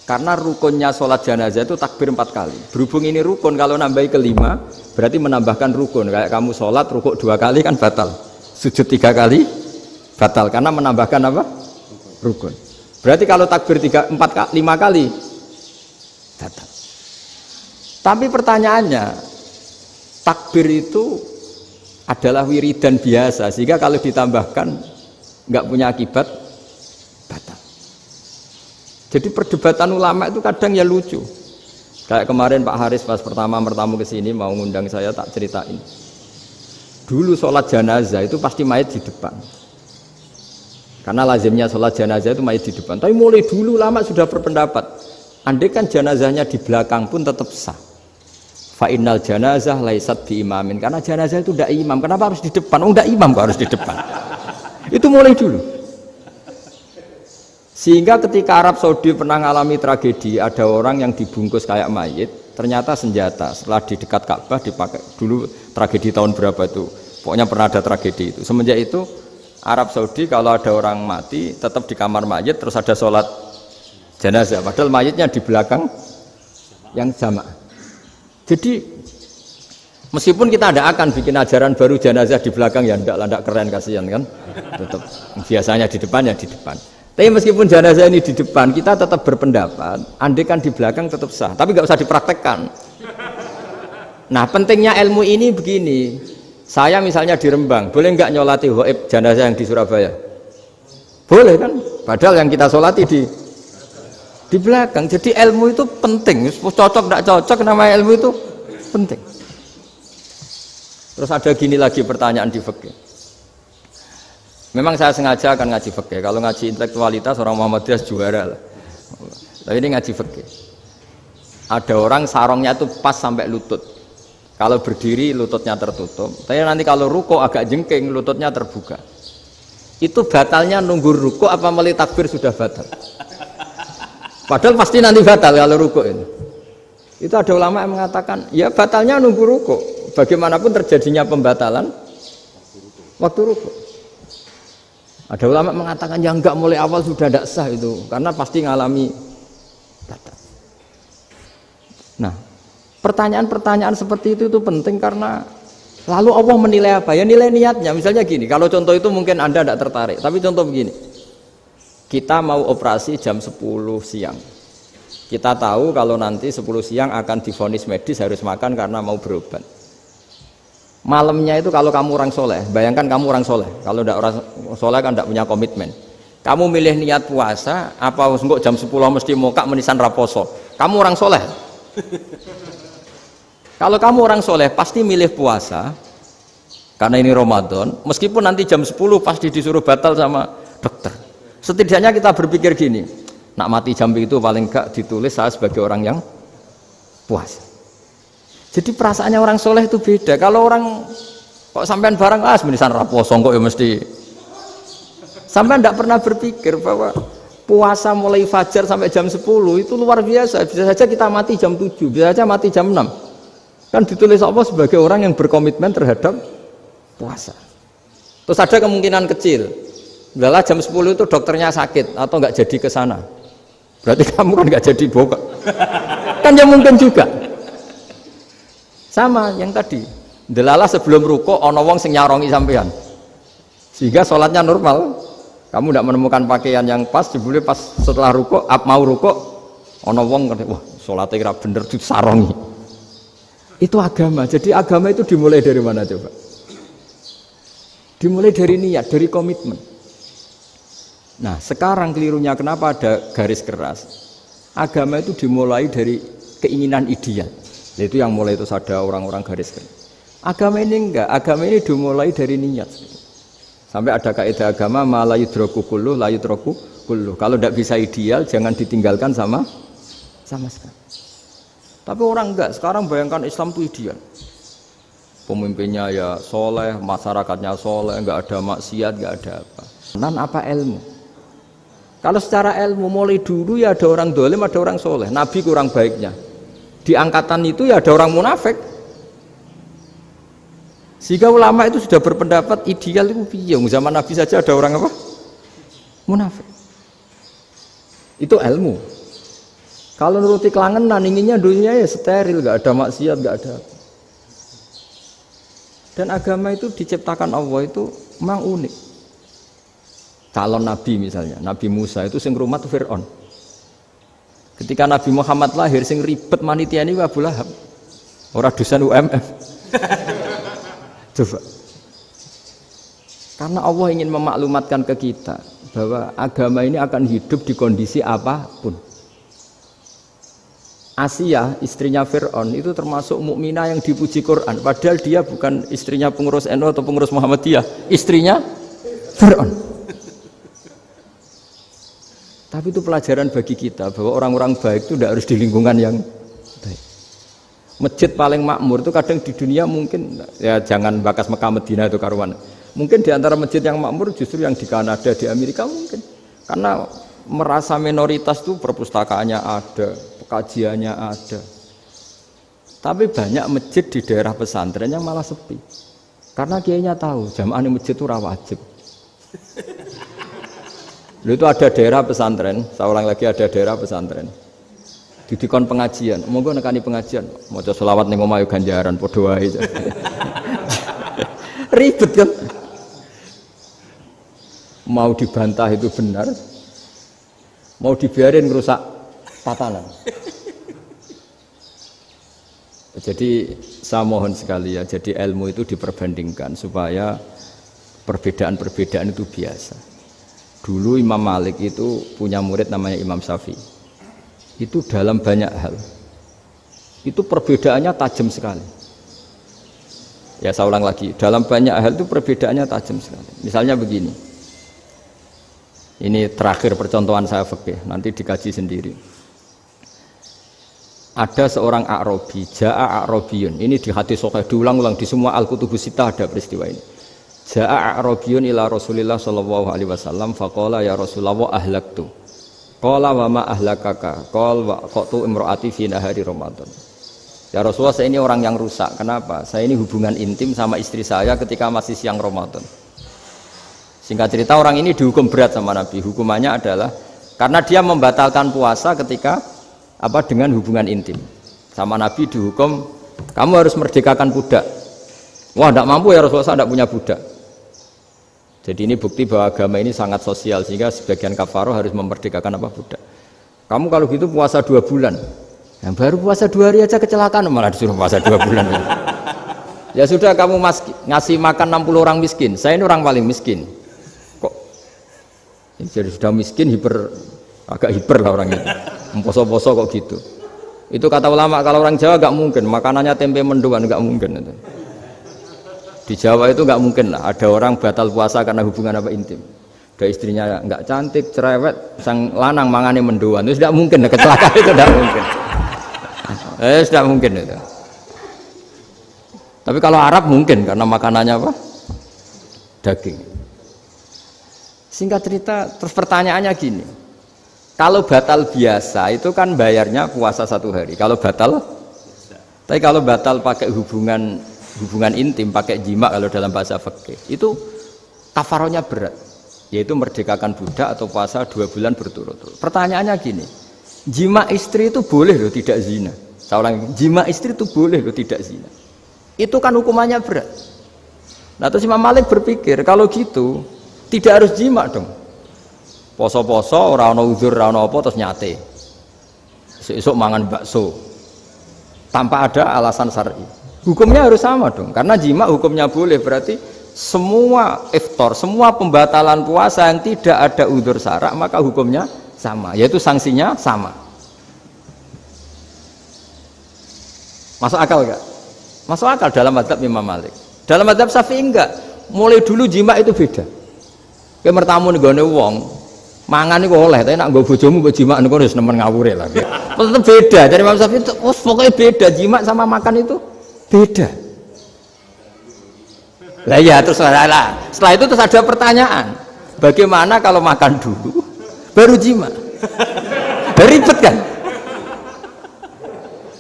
Karena rukunnya sholat jenazah itu takbir 4 kali. Berhubung ini rukun, kalau nambahi ke 5, berarti menambahkan rukun. Kayak kamu sholat, rukuk 2 kali kan batal. Sujud 3 kali, batal. Karena menambahkan apa? Rukun. Berarti kalau takbir 5 kali, batal. Tapi pertanyaannya, takbir itu adalah wiridan biasa, sehingga kalau ditambahkan nggak punya akibat batal. Jadi perdebatan ulama itu kadang ya lucu. Kayak kemarin Pak Haris pas pertama bertamu ke sini mau ngundang saya, tak ceritain. Dulu sholat jenazah itu pasti mayit di depan. Karena lazimnya sholat jenazah itu mayit di depan. Tapi mulai dulu ulama sudah berpendapat, andai kan jenazahnya di belakang pun tetap sah. Fa innal janazah laisat bi imamin. Karena jenazah itu tidak imam. Kenapa harus di depan? Oh, tidak imam kok harus di depan. Itu mulai dulu. Sehingga ketika Arab Saudi pernah mengalami tragedi, ada orang yang dibungkus kayak mayit, ternyata senjata. Setelah di dekat Ka'bah dipakai dulu, tragedi tahun berapa itu? Pokoknya pernah ada tragedi itu. Semenjak itu Arab Saudi kalau ada orang mati tetap di kamar mayit, terus ada sholat jenazah. Padahal mayitnya di belakang yang jamaah. Jadi meskipun kita tidak akan bikin ajaran baru jenazah di belakang, ya tidak keren, kasihan kan. Tetap biasanya di depan ya di depan. Tapi meskipun jenazah ini di depan, kita tetap berpendapat andai kan di belakang tetap sah, tapi nggak usah dipraktekkan. Nah pentingnya ilmu ini begini, saya misalnya di Rembang, boleh nggak nyolati ghaib jenazah yang di Surabaya? Boleh kan? Padahal yang kita solati di belakang. Jadi ilmu itu penting, cocok tidak cocok, namanya ilmu itu penting. Terus ada gini lagi pertanyaan di fikih. Memang saya sengaja akan ngaji fikih. Kalau ngaji intelektualitas orang Muhammadiyah juara lah. Tapi ini ngaji fikih. Ada orang sarongnya itu pas sampai lutut. Kalau berdiri lututnya tertutup. Tapi nanti kalau ruko agak jengking lututnya terbuka. Itu batalnya nunggu ruko apa mulai takbir sudah batal? Padahal pasti nanti batal kalau ruko ini. Itu ada ulama yang mengatakan, ya batalnya nunggu ruko. Bagaimanapun terjadinya pembatalan waktu ruko. Ada ulama mengatakan yang enggak mulai awal sudah tidak sah itu, karena pasti ngalami batal. Nah, pertanyaan-pertanyaan seperti itu penting karena lalu Allah menilai apa? Ya nilai niatnya. Misalnya gini, kalau contoh itu mungkin Anda tidak tertarik, tapi contoh begini. Kita mau operasi jam 10 siang. Kita tahu kalau nanti 10 siang akan divonis medis harus makan karena mau berobat. Malamnya itu kalau kamu orang soleh, bayangkan kamu orang soleh. Kalau tidak orang soleh kan tidak punya komitmen. Kamu milih niat puasa, apa enggak jam 10 mesti mokak menisan raposo. Kamu orang soleh. Kalau kamu orang soleh pasti milih puasa, karena ini Ramadan. Meskipun nanti jam 10 pasti disuruh batal sama dokter. Setidaknya kita berpikir gini, nak mati jam itu paling enggak ditulis saya sebagai orang yang puasa. Jadi perasaannya orang soleh itu beda. Kalau orang kok sampean barang menisan raposo kok ya mesti. Sampean tidak pernah berpikir bahwa puasa mulai fajar sampai jam 10 itu luar biasa. Bisa saja kita mati jam 7, bisa saja mati jam 6. Kan ditulis Allah sebagai orang yang berkomitmen terhadap puasa. Terus ada kemungkinan kecil. Udahlah jam 10 itu dokternya sakit atau nggak jadi ke sana. Berarti kamu kan nggak jadi bokok. Kan ya mungkin juga. Sama yang tadi. Delalah sebelum ruko ono wong sing nyarongi sampean. Sehingga sholatnya normal. Kamu tidak menemukan pakaian yang pas, jebule pas setelah ruko, mau ruko ono wong wah sholatnya kira bener disarongi. Itu agama. Jadi agama itu dimulai dari mana coba? Dimulai dari niat, dari komitmen. Nah sekarang kelirunya kenapa ada garis keras? Agama itu dimulai dari keinginan ideal. Itu yang mulai itu ada orang-orang garis keras. Agama ini enggak, agama ini dimulai dari niat. Sampai ada kaidah agama la yudraku kulluh la yudraku kulluh. Kalau tidak bisa ideal jangan ditinggalkan sama sekali. Tapi orang enggak, sekarang bayangkan Islam itu ideal. Pemimpinnya ya soleh, masyarakatnya soleh, enggak ada maksiat, enggak ada apa. Dan apa ilmu? Kalau secara ilmu mulai dulu ya ada orang dolim, ada orang soleh. Nabi kurang baiknya. Di angkatan itu ya ada orang munafik. Sehingga ulama itu sudah berpendapat ideal itu piye? Zaman Nabi saja ada orang apa? Munafik. Itu ilmu. Kalau nuruti kelangenan inginnya dunia ya steril, gak ada maksiat, gak ada apa. Dan agama itu diciptakan Allah itu memang unik. Calon Nabi misalnya, Nabi Musa itu sing rumah tuh Fir'aun. Ketika Nabi Muhammad lahir sing ribet manitia ini Abu Lahab. Orang dosen UMM. Coba. Karena Allah ingin memaklumatkan ke kita bahwa agama ini akan hidup di kondisi apapun. Asia, istrinya Fir'aun itu termasuk mukminah yang dipuji Quran, padahal dia bukan istrinya pengurus NU atau pengurus Muhammadiyah, istrinya Fir'aun. Tapi itu pelajaran bagi kita bahwa orang-orang baik itu tidak harus di lingkungan yang baik. Masjid paling makmur itu kadang di dunia mungkin, ya jangan bakas Mekah Medina itu karuan. Mungkin di antara masjid yang makmur justru yang di Kanada, di Amerika mungkin. Karena merasa minoritas itu perpustakaannya ada, kajiannya ada. Tapi banyak masjid di daerah pesantren yang malah sepi. Karena kiainya tahu jamaah di masjid itu wajib. Lalu itu ada daerah pesantren, saya ulang lagi ada daerah pesantren. Didikon pengajian, monggo nekani pengajian, maca selawat ning omah yo ganjaran padha wae. Ribet kan? Mau dibantah itu benar, mau dibiarin ngerusak tatanan. Jadi saya mohon sekali ya, jadi ilmu itu diperbandingkan supaya perbedaan-perbedaan itu biasa. Dulu Imam Malik itu punya murid namanya Imam Syafi'i. Itu dalam banyak hal. Itu perbedaannya tajam sekali. Ya saya ulang lagi, dalam banyak hal itu perbedaannya tajam sekali. Misalnya begini. Ini terakhir percontohan saya fikih, nanti dikaji sendiri. Ada seorang A'rabi, Ja'a A'rabiyun. Ini di hadis sahih diulang-ulang di semua Al-Kutubus Sittah ada peristiwa ini. Ja'a A'rabiyun ila Rasulillah sallallahu alaihi wasallam faqala ya Rasulullah ahlaktu. Qala wa ma ahlakaka? Qala wa qatu imraati fi nahari Ramadan. Ya Rasulullah, saya ini orang yang rusak. Kenapa? Saya ini hubungan intim sama istri saya ketika masih siang Ramadan. Singkat cerita orang ini dihukum berat sama Nabi. Hukumannya adalah karena dia membatalkan puasa ketika dengan hubungan intim. Sama Nabi dihukum, kamu harus merdekakan budak. Wah, tidak mampu ya Rasulullah, saya tidak punya budak. Jadi ini bukti bahwa agama ini sangat sosial sehingga sebagian kafaroh harus memerdekakan budak. Kamu kalau gitu puasa 2 bulan. Yang baru puasa 2 hari aja kecelakaan malah disuruh puasa 2 bulan. Ya sudah, kamu ngasih makan 60 orang miskin. Saya ini orang paling miskin. Kok jadi sudah miskin agak hiper lah orang itu. Poso-poso kok gitu. Itu kata ulama, kalau orang Jawa nggak mungkin makanannya tempe mendoan, nggak mungkin itu. Di Jawa itu nggak mungkin lah ada orang batal puasa karena hubungan intim. Ada istrinya nggak cantik, cerewet, sang lanang mangane mendoan, itu tidak mungkin, kecelakaan itu tidak mungkin. Tidak mungkin itu. Tapi kalau Arab mungkin karena makanannya daging. Singkat cerita, terus pertanyaannya gini. Kalau batal biasa itu kan bayarnya puasa 1 hari. Kalau batal, tapi kalau batal pakai hubungan intim, pakai jima kalau dalam bahasa fikih, itu kafarohnya berat, yaitu merdekakan budak atau puasa 2 bulan berturut-turut. Pertanyaannya gini, jima istri itu boleh loh tidak zina. Saya ulangi, jima istri itu boleh loh tidak zina. Itu kan hukumannya berat. Nah terus Imam Malik berpikir kalau gitu tidak harus jima dong. Poso-poso, ora ana uzur, ora ana apa terus nyate. Esuk mangan bakso. Tanpa ada alasan syar'i. Hukumnya harus sama dong. Karena jima hukumnya boleh, berarti semua iftar, semua pembatalan puasa yang tidak ada uzur syara' maka hukumnya sama, yaitu sanksinya sama. Masuk akal enggak? Masuk akal dalam mazhab Imam Malik. Dalam mazhab Syafi'i enggak. Mulai dulu jima itu beda. Kayak mertamu nggone wong mangan itu oleh, tapi nak nggo bojomu mbok jima niku wis nemen ngawure lah. Tetep beda. Dari Imam Syafi'i pokoknya beda, jima sama makan itu beda. Lah ya terus setelah itu terus ada pertanyaan. Bagaimana kalau makan dulu baru jima? Ribet kan?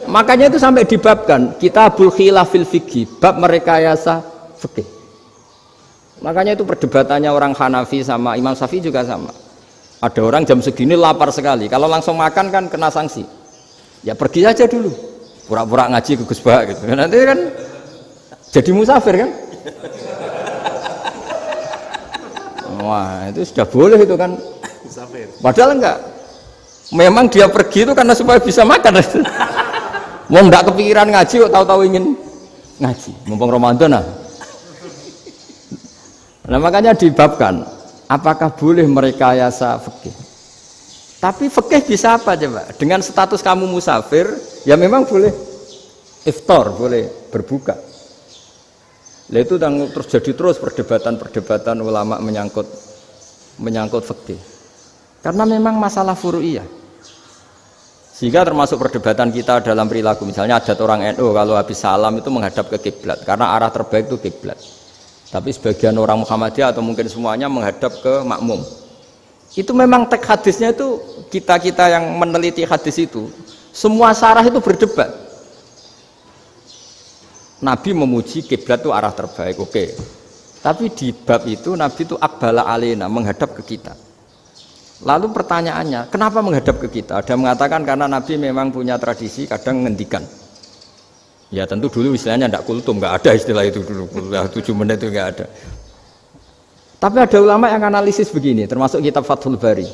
Makanya itu sampai dibabkan Kitabul Khilafil Fiqhi, bab merekayasa fikih. Makanya itu perdebatannya orang Hanafi sama Imam Syafi'i juga sama. Ada orang jam segini lapar sekali, kalau langsung makan kan kena sanksi. Ya pergi aja dulu, pura-pura ngaji ke Gus Bah gitu. Nanti kan jadi musafir kan? Wah itu sudah boleh itu kan? Musafir. Padahal enggak. Memang dia pergi itu karena supaya bisa makan. Mau enggak kepikiran ngaji kok tahu-tahu ingin ngaji. Mumpung Ramadan lah. Nah makanya dibabkan, apakah boleh merekayasa fikih? Tapi fikih bisa apa coba? Dengan status kamu musafir, ya memang boleh iftar, boleh berbuka. Nah itu terjadi terus perdebatan ulama menyangkut fikih. Karena memang masalah furu'iyah. Sehingga termasuk perdebatan kita dalam perilaku. Misalnya adat orang NU kalau habis salam itu menghadap ke kiblat karena arah terbaik itu kiblat. Tapi sebagian orang Muhammadiyah atau mungkin semuanya menghadap ke makmum. Itu memang teks hadisnya itu kita yang meneliti hadis itu semua syarah itu berdebat. Nabi memuji kiblat itu arah terbaik, oke. Tapi di bab itu Nabi itu aqbala alaina, menghadap ke kita. Lalu pertanyaannya, kenapa menghadap ke kita? Ada mengatakan karena Nabi memang punya tradisi kadang ngendikan. Ya tentu dulu istilahnya tidak kultum, nggak ada istilah itu dulu, 7 menit itu nggak ada. Tapi ada ulama yang analisis begini, termasuk kitab Fathul Bari.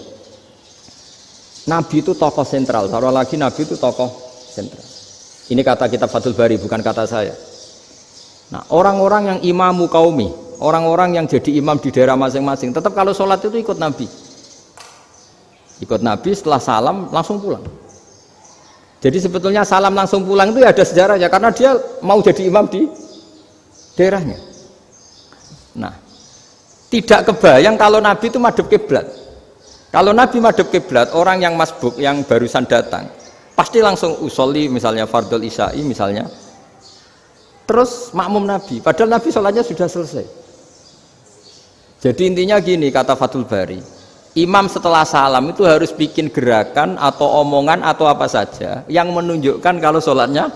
Nabi itu tokoh sentral, taruh lagi Nabi itu tokoh sentral. Ini kata kitab Fathul Bari, bukan kata saya. Nah orang-orang yang imamu kaumi, orang-orang yang jadi imam di daerah masing-masing, tetap kalau sholat itu ikut Nabi. Ikut Nabi setelah salam langsung pulang. Jadi sebetulnya salam langsung pulang itu ya ada sejarahnya karena dia mau jadi imam di daerahnya. Nah, tidak kebayang kalau Nabi itu madhep kiblat. Kalau Nabi madhep kiblat, orang yang masbuk yang barusan datang pasti langsung usolli misalnya fardhu isya'i misalnya. Terus makmum Nabi, padahal Nabi sholatnya sudah selesai. Jadi intinya gini kata Fathul Bari. Imam setelah salam itu harus bikin gerakan atau omongan atau apa saja yang menunjukkan kalau sholatnya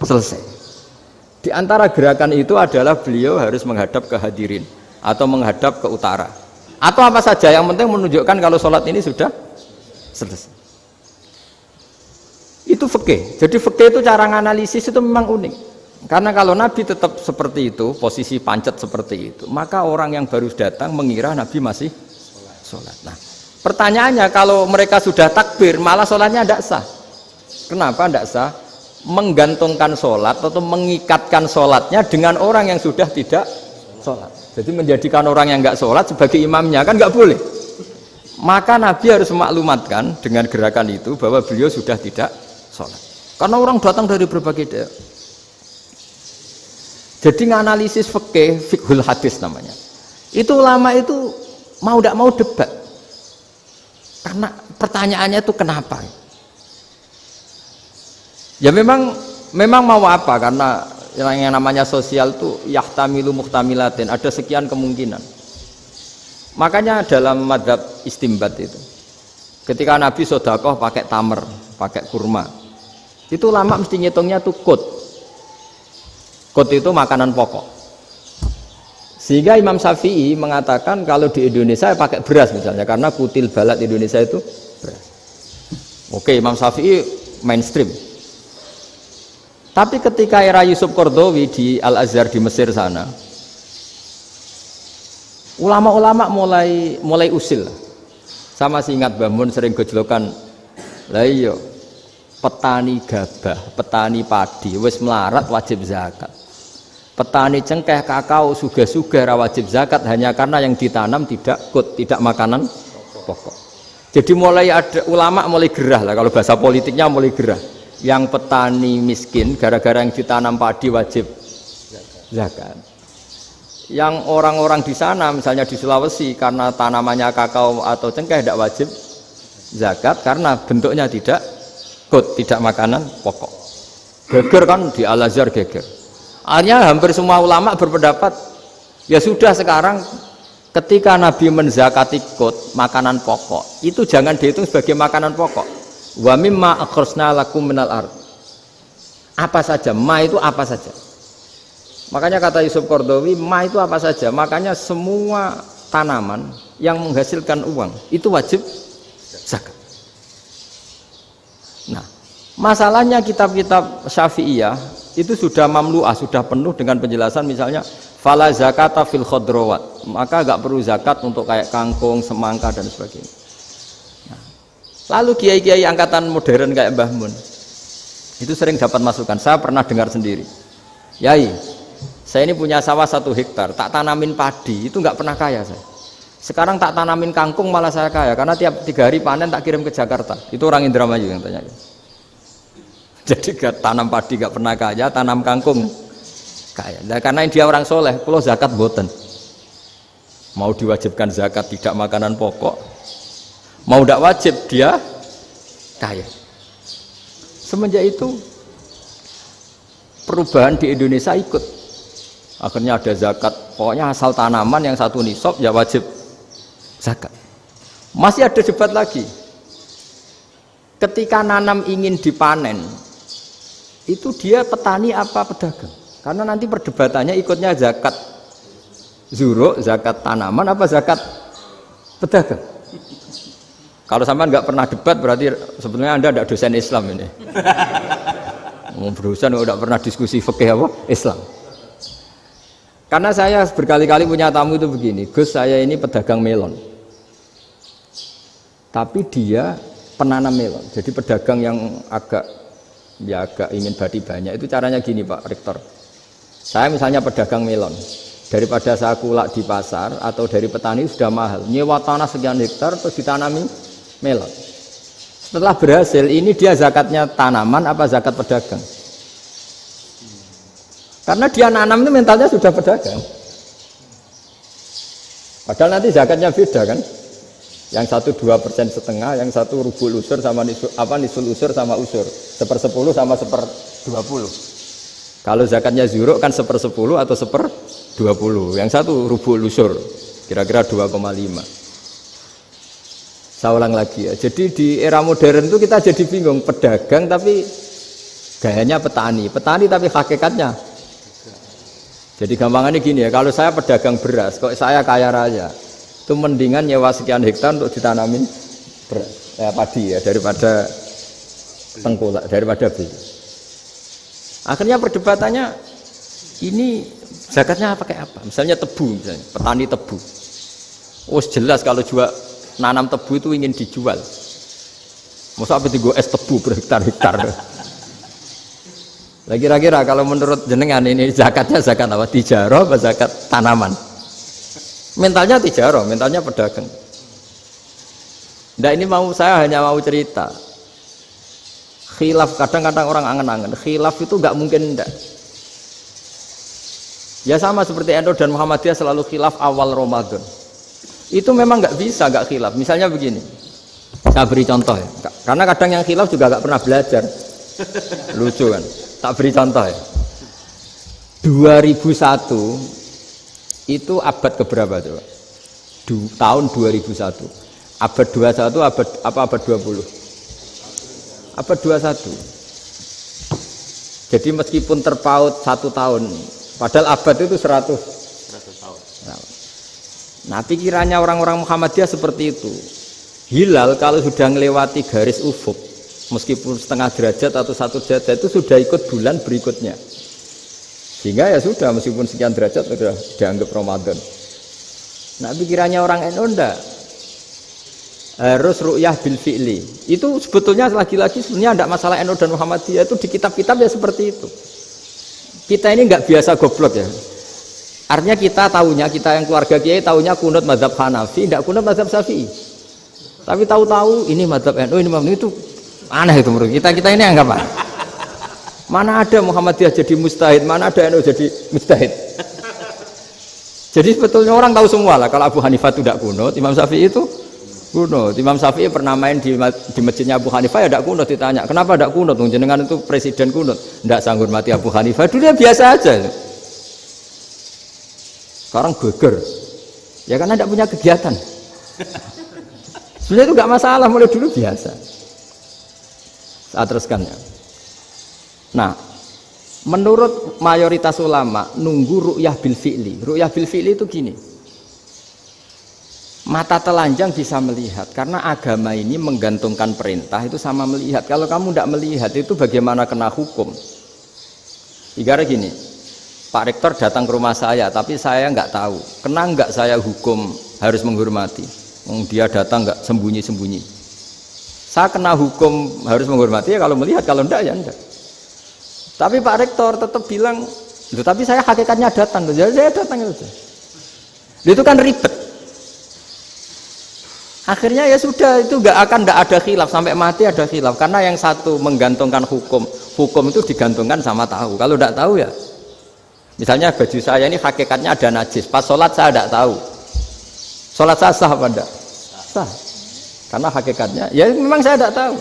selesai. Di antara gerakan itu adalah beliau harus menghadap ke hadirin atau menghadap ke utara atau apa saja yang penting menunjukkan kalau sholat ini sudah selesai. Itu fikih. Jadi fikih itu cara menganalisis itu memang unik. Karena kalau Nabi tetap seperti itu, posisi pancet seperti itu, maka orang yang baru datang mengira Nabi masih sholat. Nah, pertanyaannya kalau mereka sudah takbir, malah sholatnya tidak sah. Kenapa tidak sah? Menggantungkan sholat atau mengikatkan sholatnya dengan orang yang sudah tidak sholat. Jadi menjadikan orang yang nggak sholat sebagai imamnya kan nggak boleh. Maka Nabi harus memaklumatkan dengan gerakan itu bahwa beliau sudah tidak sholat. Karena orang datang dari berbagai daerah. Jadi nganalisis fikih, fiqhul hadis namanya. Itu ulama itu mau tidak mau debat karena pertanyaannya itu kenapa ya memang mau apa karena yang namanya sosial itu yahtamilu muhtamilatin ada sekian kemungkinan makanya dalam madzhab istimbat itu ketika Nabi sedekah pakai tamer pakai kurma itu ulama mesti ngitungnya tuh kut itu makanan pokok. Sehingga Imam Syafi'i mengatakan kalau di Indonesia pakai beras misalnya karena kutil balad Indonesia itu beras. Oke, Imam Syafi'i mainstream. Tapi ketika era Yusuf Qaradawi di Al-Azhar di Mesir sana, ulama-ulama mulai usil. Sama sih ingat Mbah Mun sering gejlokan, lah iya petani gabah, petani padi wis melarat wajib zakat. Petani cengkeh, kakao, suga-suga wajib zakat hanya karena yang ditanam tidak makanan pokok. Jadi mulai ada ulama mulai gerah lah kalau bahasa politiknya mulai gerah. Yang petani miskin gara-gara yang ditanam padi wajib zakat. Yang orang-orang di sana misalnya di Sulawesi karena tanamannya kakao atau cengkeh tidak wajib zakat karena bentuknya tidak makanan pokok. Geger kan di Al-Azhar geger. Akhirnya hampir semua ulama berpendapat ya sudah sekarang ketika Nabi menzakati makanan pokok itu jangan dihitung sebagai makanan pokok. Wa mimma akhrajna lakum minal ard. Apa saja, ma itu apa saja. Makanya kata Yusuf Qaradawi, ma itu apa saja. Makanya semua tanaman yang menghasilkan uang itu wajib zakat. Nah, masalahnya kitab-kitab Syafi'iyah itu sudah mamlu'ah, sudah penuh dengan penjelasan misalnya fala zakata fil khadrawat, maka enggak perlu zakat untuk kayak kangkung, semangka dan sebagainya. Nah, lalu kiai-kiai angkatan modern kayak Mbah Mun itu sering dapat masukan, saya pernah dengar sendiri. Yai, Saya ini punya sawah 1 hektar, tak tanamin padi, itu nggak pernah kaya saya. Sekarang tak tanamin kangkung malah saya kaya, karena tiap 3 hari panen tak kirim ke Jakarta. Itu orang Indramayu yang tanya. Jadi tanam padi nggak pernah kaya, tanam kangkung kaya. Nah, karena dia orang soleh, kalau zakat boten. Mau diwajibkan zakat tidak makanan pokok, mau tidak wajib dia kaya. Semenjak itu perubahan di Indonesia ikut. Akhirnya ada zakat, pokoknya asal tanaman yang 1 nisab ya wajib zakat. Masih ada debat lagi. Ketika nanam ingin dipanen, itu dia petani apa pedagang? Karena nanti perdebatannya ikutnya zakat zuruk, zakat tanaman apa zakat pedagang. Kalau sampean nggak pernah debat berarti sebenarnya Anda ada dosen Islam ini. Mau berurusan nggak pernah diskusi fikih apa Islam. Karena saya berkali-kali punya tamu itu begini, Gus saya ini pedagang melon, tapi dia penanam melon, jadi pedagang yang agak ingin badi banyak. Itu caranya gini Pak Rektor, saya misalnya pedagang melon, daripada saya kulak di pasar atau dari petani sudah mahal, nyewa tanah sekian hektar terus ditanami melon. Setelah berhasil, ini dia zakatnya tanaman apa zakat pedagang? Karena dia nanam itu mentalnya sudah pedagang. Padahal nanti zakatnya beda kan? Yang 1 2,5%, yang 1 rubul usur sama nisul usur sama usur, 1/10 sama 1/20. Kalau zakatnya zuruk kan 1/10 atau 1/20. Yang 1 rubul usur, kira-kira 2,5. Saya ulang lagi ya. Jadi di era modern itu kita jadi bingung, pedagang tapi gayanya petani, petani tapi hakikatnya. Jadi gampangannya gini ya, kalau saya pedagang beras, kok saya kaya raya, itu mendingan nyewa sekian hektar untuk ditanamin beras, padi ya, daripada tengkulak, daripada beli. Akhirnya perdebatannya, ini zakatnya pakai apa? Misalnya tebu, misalnya petani tebu. Oh jelas kalau jual nanam tebu itu ingin dijual. Masa apa itu es tebu berhektar-hektar? Nah, kira-kira kalau menurut jenengan ini zakatnya zakat apa? Tijarah apa zakat tanaman? Mentalnya tijarah, mentalnya pedagang. Nah ini saya hanya mau cerita. Khilaf, kadang-kadang orang angen-angen. Khilaf itu nggak mungkin enggak. Ya sama seperti NU dan Muhammadiyah selalu khilaf awal Ramadan. Itu memang nggak bisa nggak khilaf. Misalnya begini, saya beri contoh ya. Karena kadang yang khilaf juga nggak pernah belajar. Lucu kan? Tak beri contoh ya. 2001 itu abad keberapa coba? Tahun 2001. Abad 21 abad 20? Abad 21. Jadi meskipun terpaut 1 tahun, padahal abad itu 100 tahun. Nah, pikirannya orang-orang Muhammadiyah seperti itu. Hilal kalau sudah melewati garis ufuk, meskipun setengah derajat atau 1 derajat itu sudah ikut bulan berikutnya, sehingga ya sudah meskipun sekian derajat sudah dianggap Ramadan. Nah pikirannya orang NU enggak, harus ru'yah bil fi'li. Itu sebetulnya lagi-lagi sebenarnya enggak masalah NU dan Muhammadiyah, itu di kitab-kitab ya seperti itu. Kita ini enggak biasa goblok ya, artinya kita yang keluarga kiai tahunya kunut mazhab Hanafi, enggak kunut mazhab Syafi'i, tapi tahu-tahu ini mazhab NU, ini mazhab itu. Aneh itu menurut kita ini anggap apa? Mana ada Muhammadiyah jadi mustahid, mana ada NU jadi mustahid. Jadi sebetulnya orang tahu semua lah, kalau Abu Hanifah itu tidak kunut, Imam Syafi'i itu kunut. Imam Syafi'i pernah main di masjidnya Abu Hanifah ya tidak kunut, ditanya kenapa tidak kunut? Jenengan itu presiden kunut, tidak sanggup mati Abu Hanifah, dulu biasa aja. Sekarang geger, ya karena tidak punya kegiatan. Sebenarnya itu nggak masalah, mulai dulu biasa. Saya teruskan ya. Nah, menurut mayoritas ulama nunggu ru'yah bil fi'li. Ru'yah bil fi'li itu gini. Mata telanjang bisa melihat, karena agama ini menggantungkan perintah itu sama melihat. Kalau kamu tidak melihat itu bagaimana kena hukum? Ibarat gini, Pak Rektor datang ke rumah saya, tapi saya nggak tahu. Kena nggak saya hukum harus menghormati? Dia datang nggak sembunyi-sembunyi. Saya kena hukum harus menghormati ya kalau melihat, kalau enggak ya enggak. Tapi Pak Rektor tetap bilang Itu tapi saya hakikatnya datang, jadi saya datang itu. Itu kan ribet. Akhirnya ya sudah itu nggak ada khilaf sampai mati ada khilaf karena yang satu menggantungkan hukum itu digantungkan sama tahu. Kalau tidak tahu ya, misalnya baju saya ini hakikatnya ada najis, pas sholat saya tidak tahu, sholat saya sah apa enggak? Sah. Karena hakikatnya ya memang saya tidak tahu,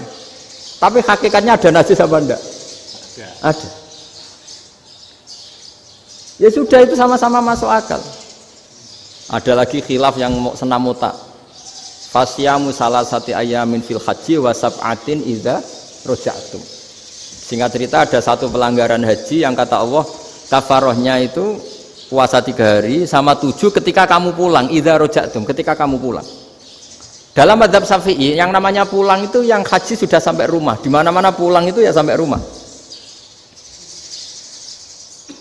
tapi hakikatnya ada najis apa enggak? Ada. Ya sudah itu sama-sama masuk akal. Ada lagi khilaf yang senam otak. Fasyamu salasati ayamin fil haji wa sab'atin idza raja'tum. Singkat cerita ada satu pelanggaran haji yang kata Allah kafarohnya itu puasa 3 hari sama 7 ketika kamu pulang, idza raja'tum, ketika kamu pulang. Dalam mazhab Syafi'i yang namanya pulang itu yang haji sudah sampai rumah. Di mana-mana pulang itu ya sampai rumah.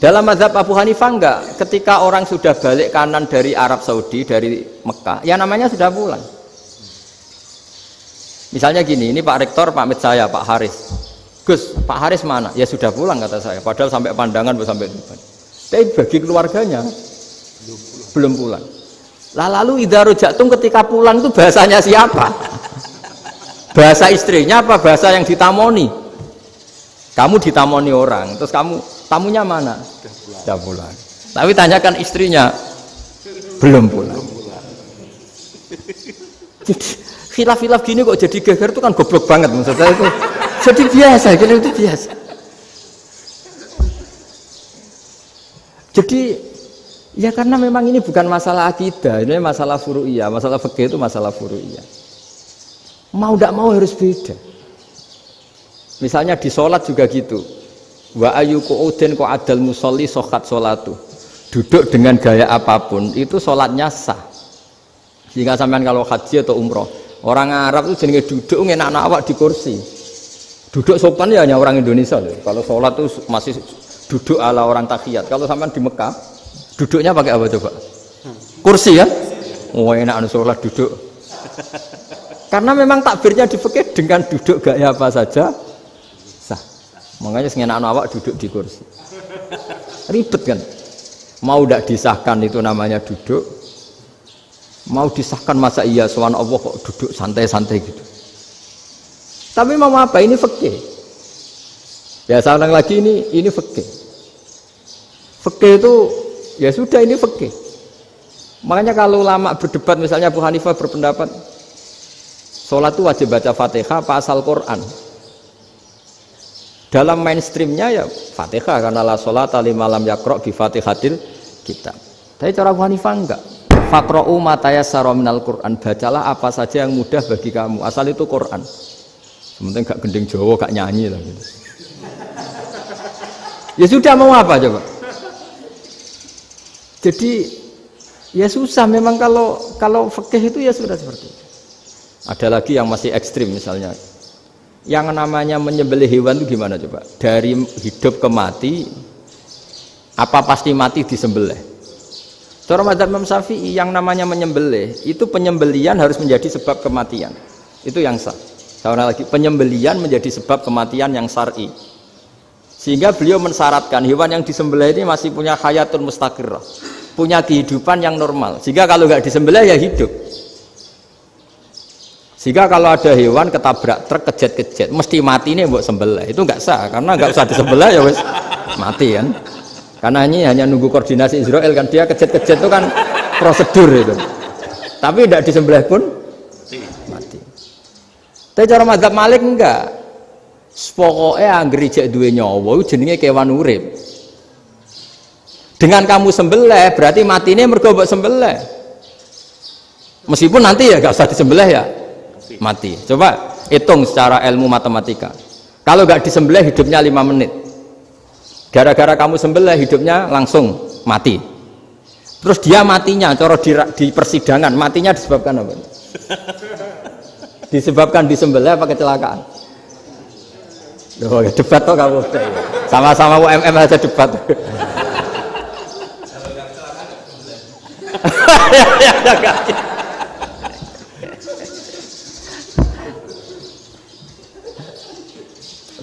Dalam mazhab Abu Hanifah enggak, ketika orang sudah balik kanan dari Arab Saudi, dari Mekah, ya namanya sudah pulang. Misalnya gini, ini Pak Rektor pamit saya, Pak Haris. Gus, Pak Haris mana? Ya sudah pulang kata saya, padahal sampai Pandangan sampai depan. Tapi bagi keluarganya belum pulang. Lah lalu idza raja'tum ketika pulang itu bahasanya siapa? Bahasa istrinya apa bahasa yang ditamoni? Kamu ditamoni orang, terus kamu tamunya mana? Sudah pulang. Tapi tanyakan istrinya, belum pulang. Jadi khilaf-khilaf gini kok jadi geger itu kan goblok banget maksud saya itu. Jadi biasa, gini itu biasa. Jadi ya karena memang ini bukan masalah akidah, ini masalah furu'iyah, masalah fikih itu masalah furu'iyah. Mau tidak mau harus beda. Misalnya di sholat juga gitu. Wa ayyuku udin ko adal musolli sokat sholatu. Duduk dengan gaya apapun itu sholatnya sah. Sehingga sampean kalau haji atau umroh, orang Arab itu jenenge duduk ngenak-enak awak di kursi. Duduk sopan ya hanya orang Indonesia loh. Kalau sholat itu masih duduk ala orang tahiyat. Kalau sampean di Mekah, duduknya pakai apa coba? Kursi ya? Oh enak sholat duduk. Karena memang takbirnya di fikih dengan duduk gaya apa saja sah. Makanya sengenak awak duduk di kursi. Ribet kan? Mau tidak disahkan itu namanya duduk. Mau disahkan masa iya sowan Allah kok duduk santai-santai gitu. Tapi mau apa? Ini fikih. Ya sekarang lagi ini fikih. Fikih itu ya sudah ini fikih. Makanya kalau ulama berdebat misalnya Abu Hanifah berpendapat sholat itu wajib baca Fatihah apa asal Quran. Dalam mainstreamnya ya Fatihah karena la sholata liman lam yaqra bi Fatihatil kitab. Tapi cara Abu Hanifah enggak. Faqra'u ma tayassara minal Qur'an, bacalah apa saja yang mudah bagi kamu. Asal itu Quran. Sementing gak gending Jawa, gak nyanyi lah gitu. Ya sudah mau apa coba? Jadi ya susah memang kalau fikih itu ya sudah seperti itu. Ada lagi yang masih ekstrim misalnya. Yang namanya menyembelih hewan itu gimana coba? Dari hidup ke mati, apa pasti mati disembelih? Cara mazhab Imam Syafi'i yang namanya menyembelih itu penyembelian harus menjadi sebab kematian. Itu yang sah. Seorang lagi penyembelian menjadi sebab kematian yang syar'i. Sehingga beliau mensyaratkan hewan yang disembelih ini masih punya hayatun mustaqirrah, punya kehidupan yang normal. Sehingga kalau nggak disembelih ya hidup. Sehingga kalau ada hewan ketabrak truk kejet-kejet mesti mati ini buat sembelih. Itu nggak sah karena nggak usah disembelih ya wes mati kan. Karena ini hanya nunggu koordinasi Israel kan, dia kejet-kejet itu kan prosedur itu. Tapi tidak disembelih pun mati. Tapi cara mazhab Malik enggak. Pokoknya anggere jek duwe nyawa jenenge kewan urip. Dengan kamu sembelih berarti matine mergo mbok sembelih. Meskipun nanti ya enggak usah disembelih ya mati. Coba hitung secara ilmu matematika. Kalau enggak disembelih hidupnya 5 menit. Gara-gara kamu sembelih hidupnya langsung mati. Terus dia matinya, cara di persidangan matinya disebabkan apa? Disebabkan disembelih apa kecelakaan? Loh, ya debat toh kamu. Sama-sama UMM aja debat.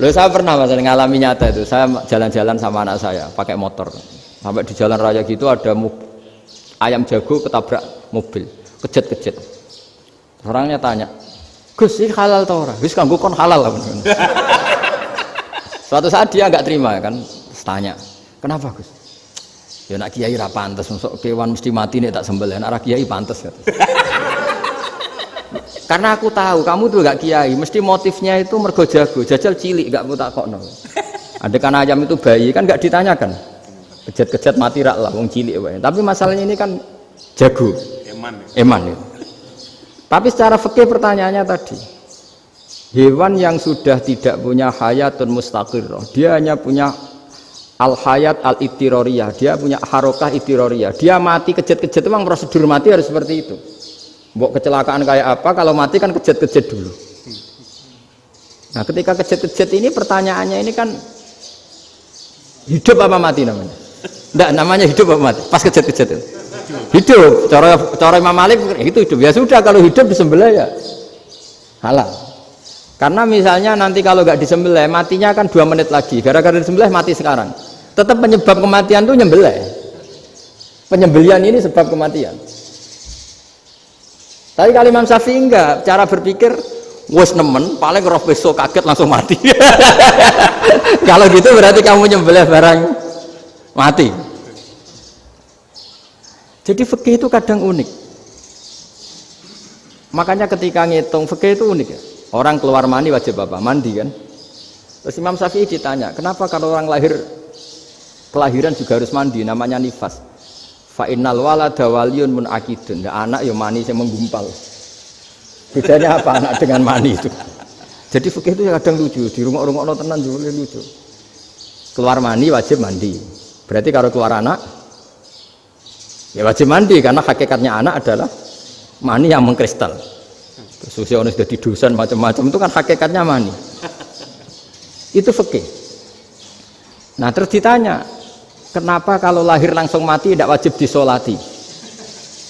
Loh saya pernah Mas ngalami nyata itu. Saya jalan-jalan sama anak saya pakai motor. Sampai di jalan raya gitu ada ayam jago ketabrak mobil, kejet-kejet. Orangnya tanya, "Gus, ini halal tau ora?" "Wis kanggo kon halal." Suatu saat dia enggak terima kan, tanya, "Kenapa, Gus?" "Ya nak kiai ra pantes, mosok kewan mesti mati nek tak sembelih, nak ra kiai pantes." Karena aku tahu kamu tuh gak kiai, mesti motifnya itu mergo jago, jajal cilik gak mau takokno. Adekan ayam itu bayi kan gak ditanyakan. Kejet-kejet mati rak lah wong cilik wae. Tapi masalahnya ini kan jago. Eman itu. Tapi secara fikih pertanyaannya tadi. Hewan yang sudah tidak punya hayatun mustaqirrah, dia hanya punya al-hayat al-ittiroriyah, dia punya harokah ittiroriyah. Dia mati kejet-kejet memang prosedur mati harus seperti itu. Mbok kecelakaan kayak apa, kalau mati kan kejet-kejet dulu. Nah ketika kejet-kejet ini pertanyaannya ini kan hidup apa mati namanya? Enggak, namanya hidup apa mati? Pas kejet-kejet itu hidup. Cara Imam Malik itu hidup. Ya sudah, kalau hidup disembelih ya halal. Karena misalnya nanti kalau nggak disembelih matinya kan 2 menit lagi, gara-gara disembelih mati sekarang. Tetap penyebab kematian itu nyembelih. Penyembelian ini sebab kematian. Tapi kalau Imam Syafi'i enggak, cara berpikir wes nemen, paling roh besok kaget langsung mati. Kalau gitu berarti kamu nyembelih barang mati. Jadi fikih itu kadang unik. Makanya ketika ngitung fikih itu unik ya. Orang keluar mani wajib apa? Mandi kan. Terus Imam Syafi'i ditanya, kenapa kalau orang kelahiran juga harus mandi? Namanya nifas. Fa innal walada waliyun munakidun. Ya, anak ya mani yang menggumpal. Bedanya apa anak dengan mani itu? Jadi fikih itu kadang lucu, di rumah-rumah tenan juga lucu. Keluar mani wajib mandi. Berarti kalau keluar anak ya wajib mandi karena hakikatnya anak adalah mani yang mengkristal. Terus usia sudah di dosan macam-macam itu kan hakikatnya mani. Itu fikih. Nah terus ditanya, kenapa kalau lahir langsung mati tidak wajib disolati?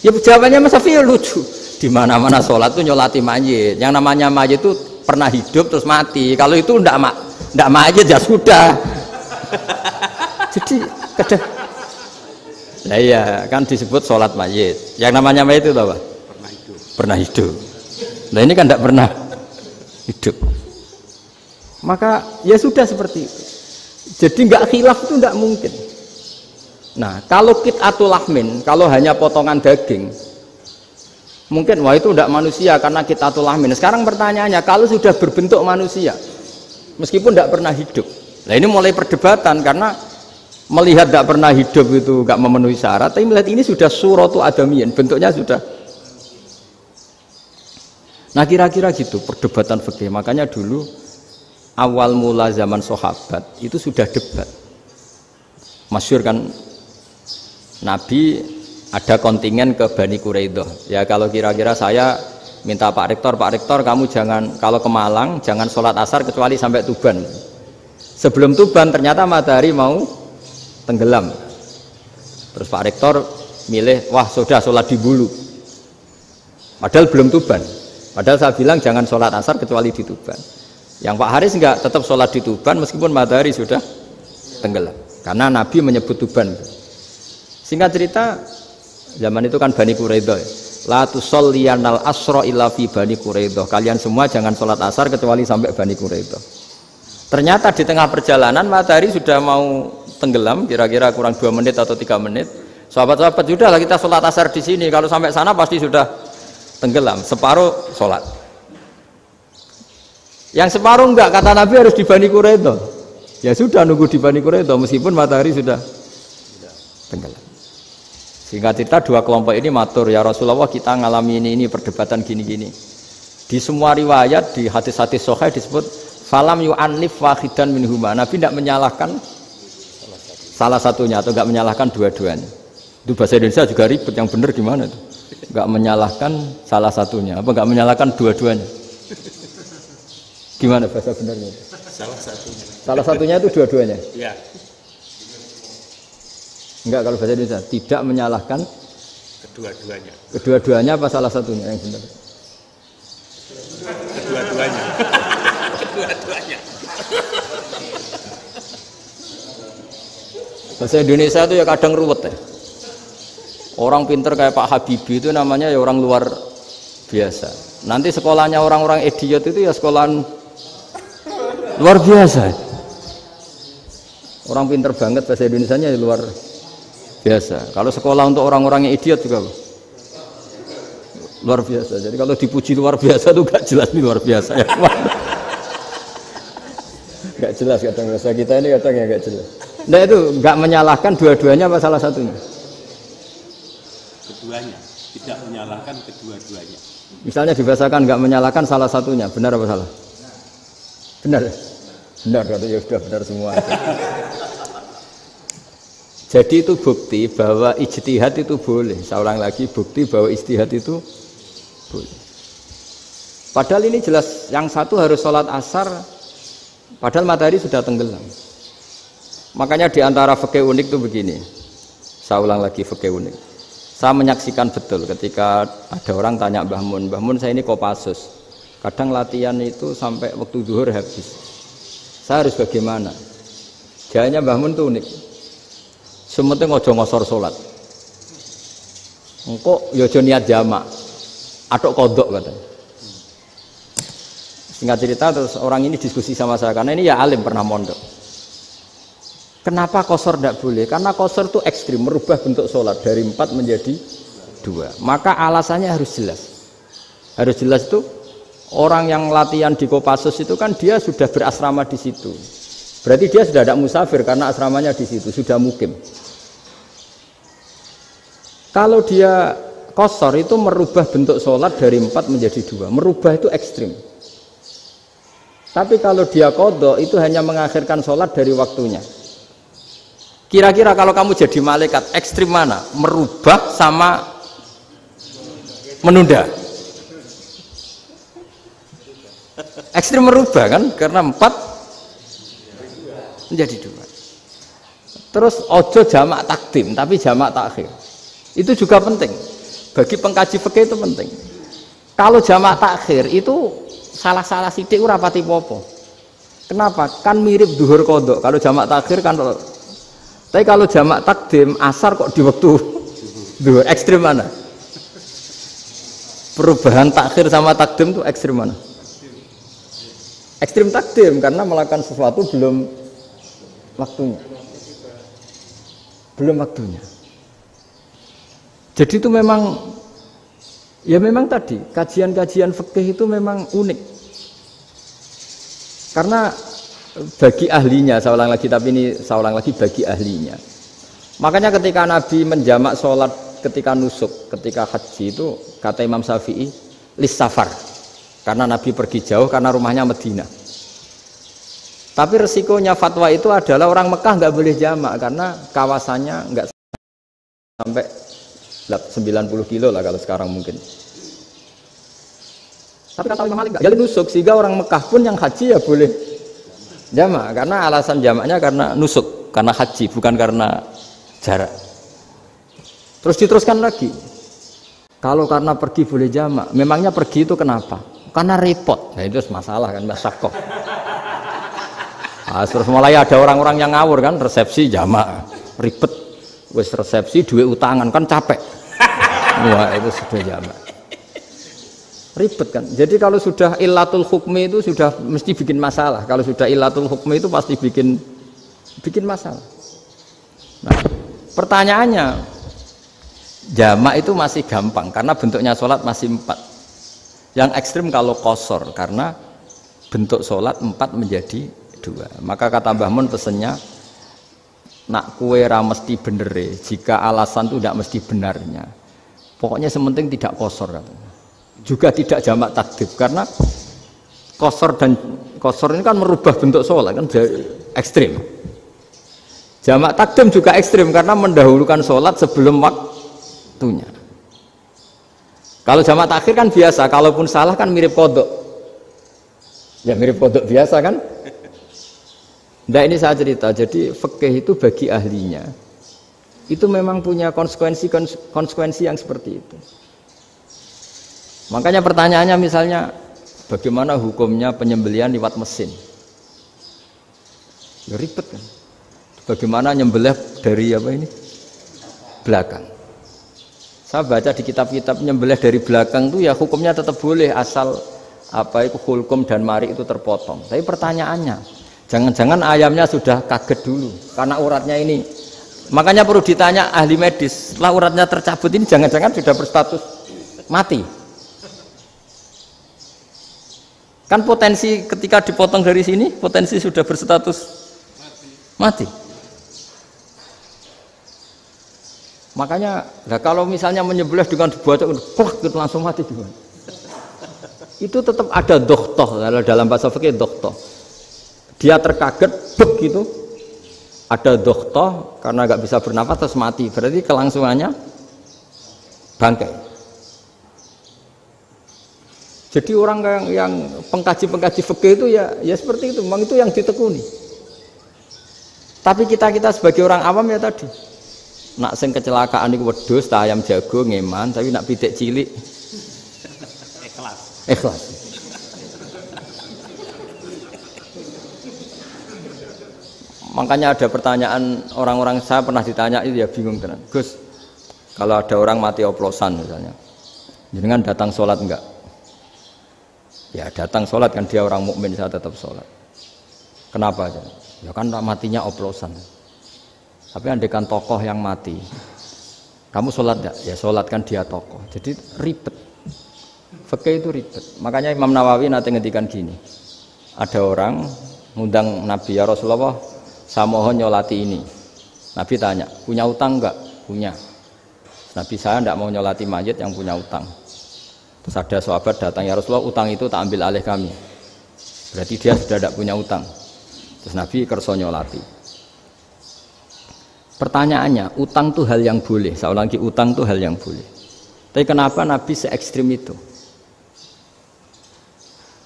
Ya jawabannya Mas Syafi'i lucu. Di mana-mana sholat itu nyolati mayit. Yang namanya mayit itu pernah hidup terus mati. Kalau itu ndak mayit ya sudah. Jadi kadang, nah iya kan disebut sholat mayit. Yang namanya mayit itu apa? Pernah hidup. Nah ini kan ndak pernah hidup. Maka ya sudah seperti itu. Jadi nggak khilaf itu ndak mungkin. Nah, kalau qit'atul lahmin, kalau hanya potongan daging, mungkin wah itu tidak manusia karena qit'atul lahmin. Sekarang pertanyaannya, kalau sudah berbentuk manusia, meskipun tidak pernah hidup, nah ini mulai perdebatan karena melihat tidak pernah hidup itu nggak memenuhi syarat, tapi melihat ini sudah suratu adamiyin, bentuknya sudah. Nah kira-kira gitu perdebatan fikih. Makanya dulu awal mula zaman sahabat itu sudah debat. Masyhur kan. Nabi ada kontingen ke Bani Quraidah. Ya kalau kira-kira saya minta Pak Rektor kamu jangan kalau ke Malang jangan sholat asar kecuali sampai Tuban. Sebelum Tuban ternyata matahari mau tenggelam. Terus Pak Rektor milih, wah sudah sholat di Bulu. Padahal belum Tuban. Padahal saya bilang jangan sholat asar kecuali di Tuban. Yang Pak Haris enggak, tetap sholat di Tuban meskipun matahari sudah tenggelam. Karena Nabi menyebut Tuban. Singkat cerita, zaman itu kan Bani Quraidah. La tusolliyanal asra illa fi Bani Quraidah. Kalian semua jangan sholat asar kecuali sampai Bani Quraidah. Ternyata di tengah perjalanan matahari sudah mau tenggelam, kira-kira kurang 2 menit atau 3 menit. Sahabat-sahabat sudahlah kita sholat asar di sini. Kalau sampai sana pasti sudah tenggelam. Separuh sholat. Yang separuh enggak, kata Nabi harus di Bani Quraidah. Ya sudah nunggu di Bani Quraidah meskipun matahari sudah tenggelam. Sehingga cerita 2 kelompok ini matur, ya Rasulullah kita ngalami ini perdebatan gini-gini. Di semua riwayat di hadis-hadis sahih disebut falam yu'annif wahidan minhuma. Nabi tidak menyalahkan salah satunya atau enggak menyalahkan dua-duanya. Itu bahasa Indonesia juga ribet, yang benar gimana itu? Enggak menyalahkan salah satunya, apa enggak menyalahkan dua-duanya? Gimana bahasa benarnya? Salah satunya. Salah satunya itu dua-duanya? Iya. Enggak, kalau bahasa Indonesia tidak menyalahkan Kedua-duanya. Kedua-duanya apa salah satunya yang benar? Kedua-duanya. Kedua-duanya. Bahasa Indonesia itu ya kadang ruwet ya. Orang pinter kayak Pak Habibie itu namanya ya orang luar biasa. Nanti sekolahnya orang-orang idiot itu ya sekolahan luar biasa. Orang pinter banget bahasa Indonesianya ya luar biasa. Kalau sekolah untuk orang-orang yang idiot juga luar biasa. Jadi kalau dipuji luar biasa itu gak jelas ini luar biasa ya. Gak jelas kadang bahasa kita ini kadang ya gak jelas. Nah itu gak menyalahkan dua-duanya apa salah satunya? Keduanya, tidak menyalahkan kedua-duanya. Misalnya dibahasakan gak menyalahkan salah satunya, benar apa salah? Benar. Benar kata ya sudah benar semua. Jadi itu bukti bahwa ijtihad itu boleh. Saya ulang lagi, bukti bahwa ijtihad itu boleh. Padahal ini jelas yang satu harus sholat asar, padahal matahari sudah tenggelam. Makanya di antara fikih unik itu begini. Saya ulang lagi fikih unik. Saya menyaksikan betul ketika ada orang tanya Mbah Mun saya ini Kopassus. Kadang latihan itu sampai waktu zuhur habis. Saya harus bagaimana? Jawabannya Mbah Mun itu unik. Sementing ojo ngosor sholat. Engkau yo niat jamak, atok kodok katanya. Singkat cerita terus orang ini diskusi sama saya karena ini ya alim pernah mondok. Kenapa qashar tidak boleh? Karena qashar itu ekstrim, merubah bentuk sholat dari 4 menjadi 2. Maka alasannya harus jelas. Harus jelas itu orang yang latihan di Kopassus itu kan dia sudah berasrama di situ. Berarti dia sudah tidak musafir karena asramanya di situ, sudah mukim. Kalau dia qashar itu merubah bentuk sholat dari 4 menjadi 2. Merubah itu ekstrim. Tapi kalau dia qadha itu hanya mengakhirkan sholat dari waktunya. Kira-kira kalau kamu jadi malaikat ekstrim mana? Merubah sama menunda? Ekstrim merubah kan? Karena 4 menjadi 2. Terus ojo jamak takdim tapi jamak takhir. Itu juga penting. Bagi pengkaji fikih itu penting. Kalau jamak takhir itu salah-salah sidik ora pati popo. Kenapa? Kan mirip duhur qadha. Kalau jamak takhir kan. Tapi kalau jamak takdim asar kok di waktu duhur, ekstrim mana? Perubahan takhir sama takdim itu ekstrim mana? Ekstrim takdim karena melakukan sesuatu belum waktunya. Belum waktunya. Jadi itu memang ya memang tadi kajian-kajian fikih itu memang unik. Karena bagi ahlinya, saya ulang lagi tapi ini saya ulang lagi bagi ahlinya. Makanya ketika Nabi menjamak sholat ketika nusuk, ketika haji itu kata Imam Syafi'i lis safar. Karena Nabi pergi jauh karena rumahnya Medina. Tapi resikonya fatwa itu adalah orang Mekah nggak boleh jamak karena kawasannya nggak sampai 90 kilo lah kalau sekarang mungkin. Tapi kata Imam Malik nggak jadi nusuk sehingga orang Mekah pun yang haji ya boleh jamak karena alasan jamaknya karena nusuk, karena haji bukan karena jarak. Terus diteruskan lagi. Kalau karena pergi boleh jamak, memangnya pergi itu kenapa? Karena repot. Nah itu masalah kan masyakoh. Nah, terus mulai ada orang-orang yang ngawur kan resepsi jamak, ribet. Wes resepsi duit utangan kan capek. Wah itu sudah jamak. Ribet kan. Jadi kalau sudah illatul hukmi itu sudah mesti bikin masalah. Kalau sudah illatul hukmi itu pasti bikin masalah. Nah, pertanyaannya jamak itu masih gampang karena bentuknya sholat masih 4. Yang ekstrim kalau qashar karena bentuk sholat 4 menjadi 2. Maka kata Mbah Mun pesennya nak kue ra mesti benere jika alasan itu tidak mesti benarnya. Pokoknya sementing tidak qashar katanya. Juga tidak jamak takdim karena qashar ini kan merubah bentuk sholat kan ekstrim. Jamak takdim juga ekstrim karena mendahulukan sholat sebelum waktunya. Kalau jamak takhir kan biasa, kalaupun salah kan mirip kodok. Ya mirip kodok biasa kan. Nah ini saya cerita, jadi fikih itu bagi ahlinya itu memang punya konsekuensi yang seperti itu. Makanya pertanyaannya misalnya Bagaimana hukumnya penyembelihan lewat mesin? Ya ribet kan. Bagaimana nyembelih dari apa ini? Belakang. Saya baca di kitab-kitab nyembelih dari belakang itu ya hukumnya tetap boleh asal apa itu hulkum dan mari itu terpotong. Tapi pertanyaannya, jangan-jangan ayamnya sudah kaget dulu karena uratnya ini. Makanya perlu ditanya ahli medis, setelah uratnya tercabut ini jangan-jangan sudah berstatus mati. Kan potensi ketika dipotong dari sini, potensi sudah berstatus mati. Makanya, nah kalau misalnya menyembelih dengan dibuat plak gitu langsung mati juga. Itu tetap ada dohtoh, kalau dalam bahasa fikih dohtoh. Dia terkaget, begitu, ada dohtoh karena nggak bisa bernafas terus mati. Berarti kelangsungannya bangkai. Jadi orang yang pengkaji fikih itu ya seperti itu, memang itu yang ditekuni. Tapi kita sebagai orang awam ya tadi, nak sing kecelakaan itu wedhus, ayam jago ngeman, tapi nak pitik cilik ikhlas. Makanya ada pertanyaan orang-orang, saya pernah ditanya itu ya bingung tenan. Gus, kalau ada orang mati oplosan misalnya, jenengan datang sholat enggak? Ya datang sholat kan, dia orang mukmin, saya tetap sholat. Kenapa? Ya kan matinya oplosan. Tapi andaikan tokoh yang mati, kamu sholat enggak? Ya sholat kan dia tokoh. Jadi ribet. Fikih itu ribet. Makanya Imam Nawawi nanti ngendikan gini. Ada orang ngundang Nabi, ya Rasulullah, saya mohon nyolati ini. Nabi tanya, punya utang enggak? Punya. Nabi, saya enggak mau nyolati mayit yang punya utang. Terus ada sahabat datang, ya Rasulullah, utang itu tak ambil alih kami. Berarti dia sudah tidak punya utang. Terus Nabi kerso nyolati. Pertanyaannya, utang itu hal yang boleh. Saya ulangi, utang itu hal yang boleh. Tapi kenapa Nabi se-ekstrim itu?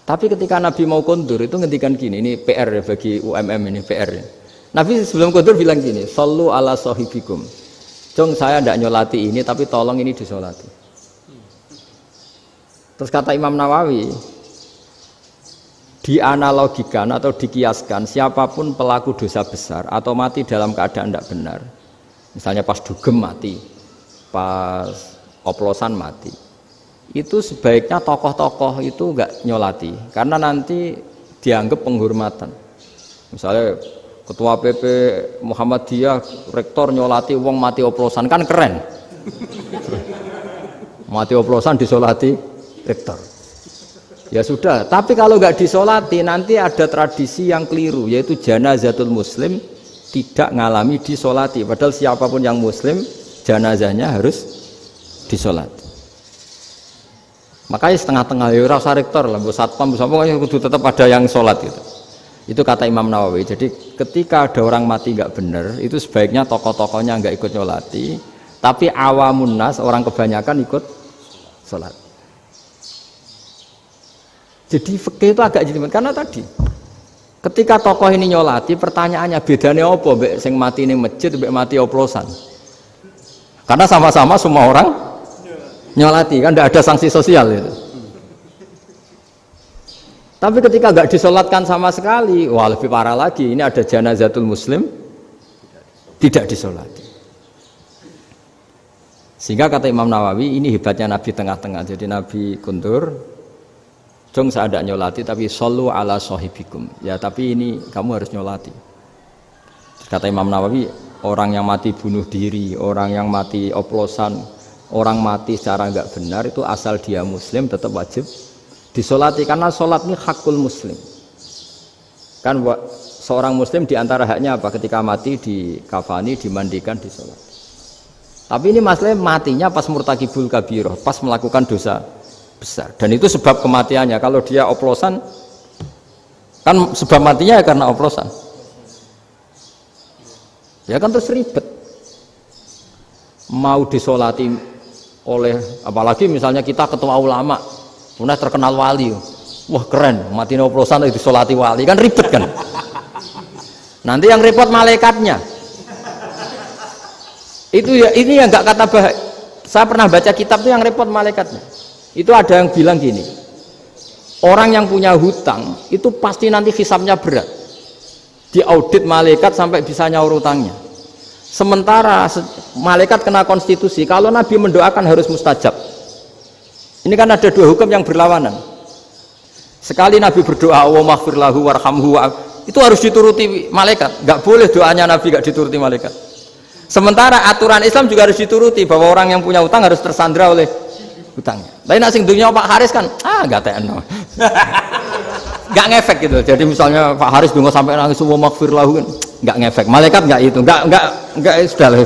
Tapi ketika Nabi mau kondur itu ngendikan gini, ini PR ya bagi UMM ini PR ya. Nabi sebelum kondur bilang gini, sallu ala sahibikum. Jong saya tidak nyolati ini, tapi tolong ini disolati. Terus kata Imam Nawawi, dianalogikan atau dikiaskan siapapun pelaku dosa besar atau mati dalam keadaan tidak benar, misalnya pas dugem mati, pas oplosan mati, itu sebaiknya tokoh-tokoh itu enggak nyolati karena nanti dianggap penghormatan. Misalnya ketua PP Muhammadiyah rektor nyolati wong mati oplosan kan keren. Mati oplosan disolati rektor. Ya sudah, tapi kalau nggak disolati nanti ada tradisi yang keliru, yaitu janazatul muslim tidak ngalami disolati. Padahal siapapun yang muslim janazahnya harus disolati. Makanya setengah-tengah ya rasa rektor lah, satpam pokoknya kudu tetap ada yang sholat gitu. Itu kata Imam Nawawi. Jadi ketika ada orang mati nggak benar, itu sebaiknya tokoh-tokohnya nggak ikut nyolati, tapi awamun nas, orang kebanyakan ikut sholat. Jadi fikih itu agak jelimet karena tadi ketika tokoh ini nyolati, pertanyaannya bedanya apa mbek sing mati ning masjid mbek mati oplosan? Karena sama-sama semua orang nyolati kan, tidak ada sanksi sosial itu. Tapi ketika nggak disolatkan sama sekali, wah lebih parah lagi. Ini ada janazatul muslim tidak disolati. Sehingga kata Imam Nawawi, ini hebatnya Nabi tengah-tengah. Jadi Nabi kundur, jong saya tidak nyolati, tapi sallu ala sahibikum. Ya tapi ini kamu harus nyolati. Kata Imam Nawawi, orang yang mati bunuh diri, orang yang mati oplosan, orang mati secara nggak benar itu asal dia muslim tetap wajib disolati karena sholat ini hakul muslim. Kan seorang muslim diantara haknya apa? Ketika mati dikafani, dimandikan, disolati. Tapi ini masalahnya matinya pas murtakibul kabiroh, pas melakukan dosa besar. Dan itu sebab kematiannya. Kalau dia oplosan, kan sebab matinya ya karena oplosan. Ya kan terus ribet. Mau disolati oleh, apalagi misalnya kita ketua ulama, kemudian terkenal wali, wah keren, mati oplosan disolati wali, kan ribet kan. Nanti yang repot malaikatnya. Itu ya, ini yang nggak kata bahaya. Saya pernah baca kitab itu yang repot malaikatnya. Itu ada yang bilang gini, Orang yang punya hutang itu pasti nanti hisabnya berat. Diaudit malaikat sampai bisa nyaur hutangnya. Sementara malaikat kena konstitusi, kalau Nabi mendoakan harus mustajab. Ini kan ada dua hukum yang berlawanan. Sekali Nabi berdoa, Allahumma ighfir lahu warhamhu, itu harus dituruti malaikat. Nggak boleh doanya Nabi nggak dituruti malaikat. Sementara aturan Islam juga harus dituruti, bahwa orang yang punya utang harus tersandra oleh utangnya. Lain asing dunia Pak Haris kan, nggak TNO, nggak ngefek gitu. Jadi misalnya Pak Haris dungo sampai nangis, Allahumma ighfir lahu, kan nggak ngefek. Malaikat nggak itu, nggak sudah lah.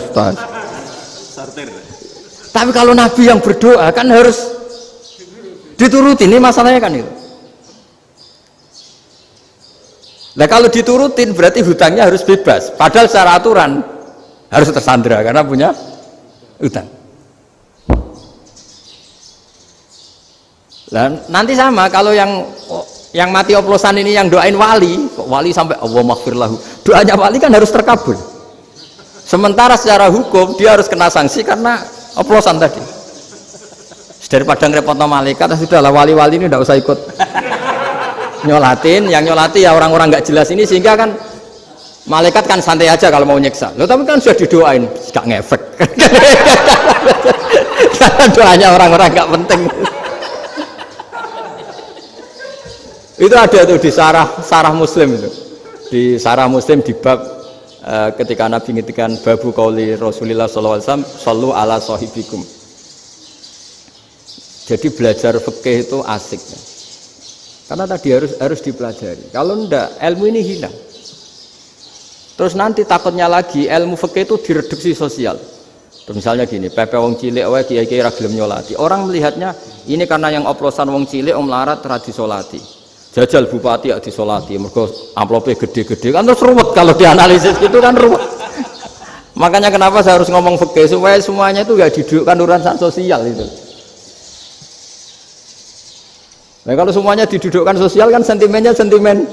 Tapi kalau Nabi yang berdoa kan harus dituruti. Ini masalahnya kan itu. Nah kalau diturutin berarti hutangnya harus bebas. Padahal secara aturan harus tersandra karena punya hutang. Dan nanti sama kalau yang mati oplosan ini yang doain wali, kok wali sampai Allahumma ighfir lahu. Doanya wali kan harus terkabul. Sementara secara hukum dia harus kena sanksi karena oplosan tadi. Daripada ngerepotno malaikat, sudahlah wali-wali ini tidak usah ikut nyolatin, yang nyolati ya orang-orang nggak jelas ini, sehingga kan malaikat kan santai aja kalau mau nyiksa. Loh tapi kan sudah didoain, nggak ngefek. Karena doanya orang-orang nggak penting. Itu ada tuh di sarah Muslim itu. Di sarah Muslim di bab ketika Nabi ngintikan babu qauli Rasulullah sallallahu alaihi wasallam, sallu ala sahibikum. Jadi belajar fikih itu asik. Karena tadi harus dipelajari. Kalau enggak, ilmu ini hilang. Terus nanti takutnya lagi ilmu fikih itu direduksi sosial. Terus misalnya gini, pepe wong cilik wae kiai-kiai ra gelem nyolati. Orang melihatnya ini karena yang oplosan wong cilik om larat ra disolati. Jajal bupati ya disolati, mergo amplope gede-gede kan terus ruwet kalau dianalisis gitu kan ruwet. Makanya kenapa saya harus ngomong fikih supaya semuanya itu enggak didudukkan urusan sosial itu. Nah kalau semuanya didudukkan sosial kan sentimennya sentimen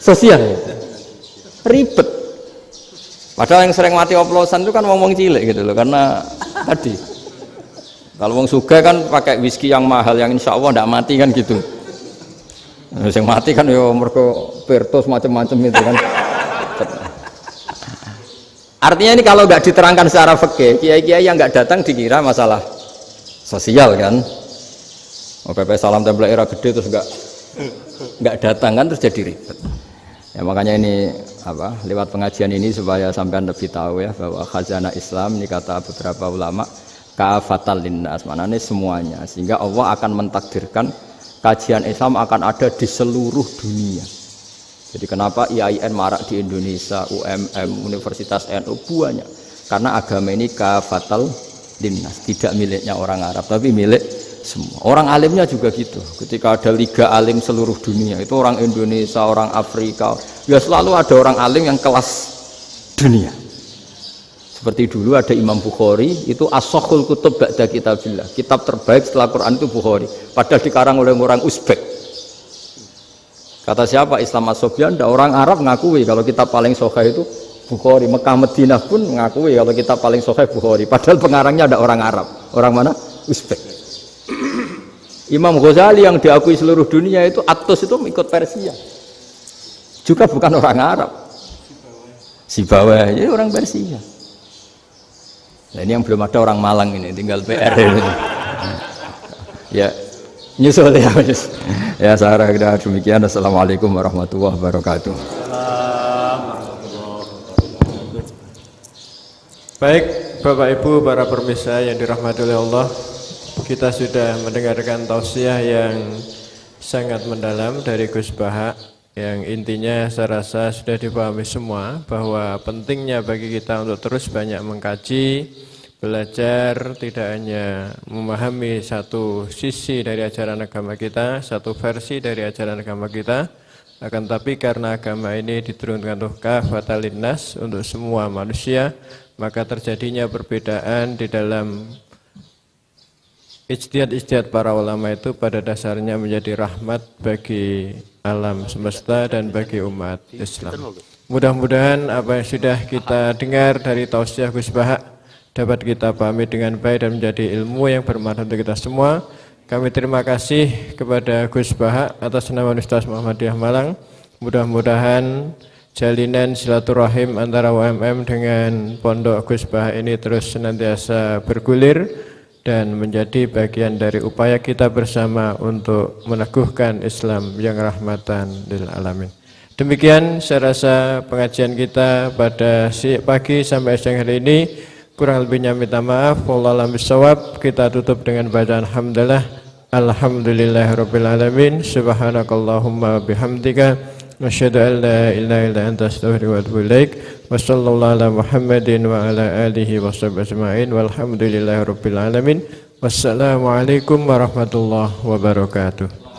sosial, ribet. Padahal yang sering mati oplosan itu kan wong cilik gitu loh, karena tadi kalau wong sugih kan pakai whisky yang mahal yang insya Allah tidak mati kan gitu. Yang mati kan ya mergo pertos macam-macam itu kan. Artinya ini kalau nggak diterangkan secara fikih, kiai-kiai yang nggak datang dikira masalah sosial kan. PP salam tempel era gede terus nggak datang kan terus jadi ribet. Ya makanya ini lewat pengajian ini supaya sampean lebih tahu ya bahwa khazanah Islam ini kata beberapa ulama kafatal linnas, maknanya semuanya, sehingga Allah akan mentakdirkan kajian Islam akan ada di seluruh dunia. Jadi kenapa IAIN marak di Indonesia, UMM, Universitas NU banyak, karena agama ini kafatal linnas, tidak miliknya orang Arab tapi milik semua. Orang alimnya juga gitu. Ketika ada liga alim seluruh dunia, itu orang Indonesia, orang Afrika, ya selalu ada orang alim yang kelas dunia. Seperti dulu ada Imam Bukhari, itu as-sakhul kutub ba'da kitabillah. Kitab terbaik setelah Quran itu Bukhari. Padahal dikarang oleh orang Uzbek. Kata siapa? Islam As-Sobyan, orang Arab ngakui kalau kitab paling sahih itu Bukhari. Mekah Madinah pun ngakui kalau kitab paling sahih Bukhari. Padahal pengarangnya ada orang Arab. Orang mana? Uzbek. Imam Ghazali yang diakui seluruh dunia itu Atos itu ikut Persia, juga bukan orang Arab, Sibawayh jadi orang Persia. Nah ini yang belum ada orang Malang ini, tinggal PR ini. Ya nyusul ya. Ya saya kira demikian. Assalamualaikum warahmatullahi wabarakatuh. Baik Bapak Ibu para pemirsa yang dirahmati oleh Allah, kita sudah mendengarkan tausiah yang sangat mendalam dari Gus Baha, yang intinya saya rasa sudah dipahami semua bahwa pentingnya bagi kita untuk terus banyak mengkaji, belajar, tidak hanya memahami satu sisi dari ajaran agama kita, satu versi dari ajaran agama kita, akan tapi karena agama ini diturunkan untuk kafatal linnas, untuk semua manusia, maka terjadinya perbedaan di dalam ijtihad para ulama itu pada dasarnya menjadi rahmat bagi alam semesta dan bagi umat Islam. Mudah-mudahan apa yang sudah kita dengar dari tausiah Gus Baha dapat kita pahami dengan baik dan menjadi ilmu yang bermanfaat untuk kita semua. Kami terima kasih kepada Gus Baha atas nama Universitas Muhammadiyah Malang. Mudah-mudahan jalinan silaturahim antara UMM dengan Pondok Gus Baha ini terus senantiasa bergulir dan menjadi bagian dari upaya kita bersama untuk meneguhkan Islam yang rahmatan lil alamin. Demikian saya rasa pengajian kita pada pagi sampai siang hari ini. Kurang lebihnya minta maaf. Wallahu a'lam bishawab. Kita tutup dengan bacaan hamdalah. Alhamdulillahirabbil alamin. Subhanakallahumma bihamdika asyhadu an la ilaha illa anta astaghfiruka wa atubu ilaik. Wassallallahu ala Muhammadin wa ala alihi washabbihi ajmain. Walhamdulillahirabbil alamin. Wassalamualaikum warahmatullahi wabarakatuh.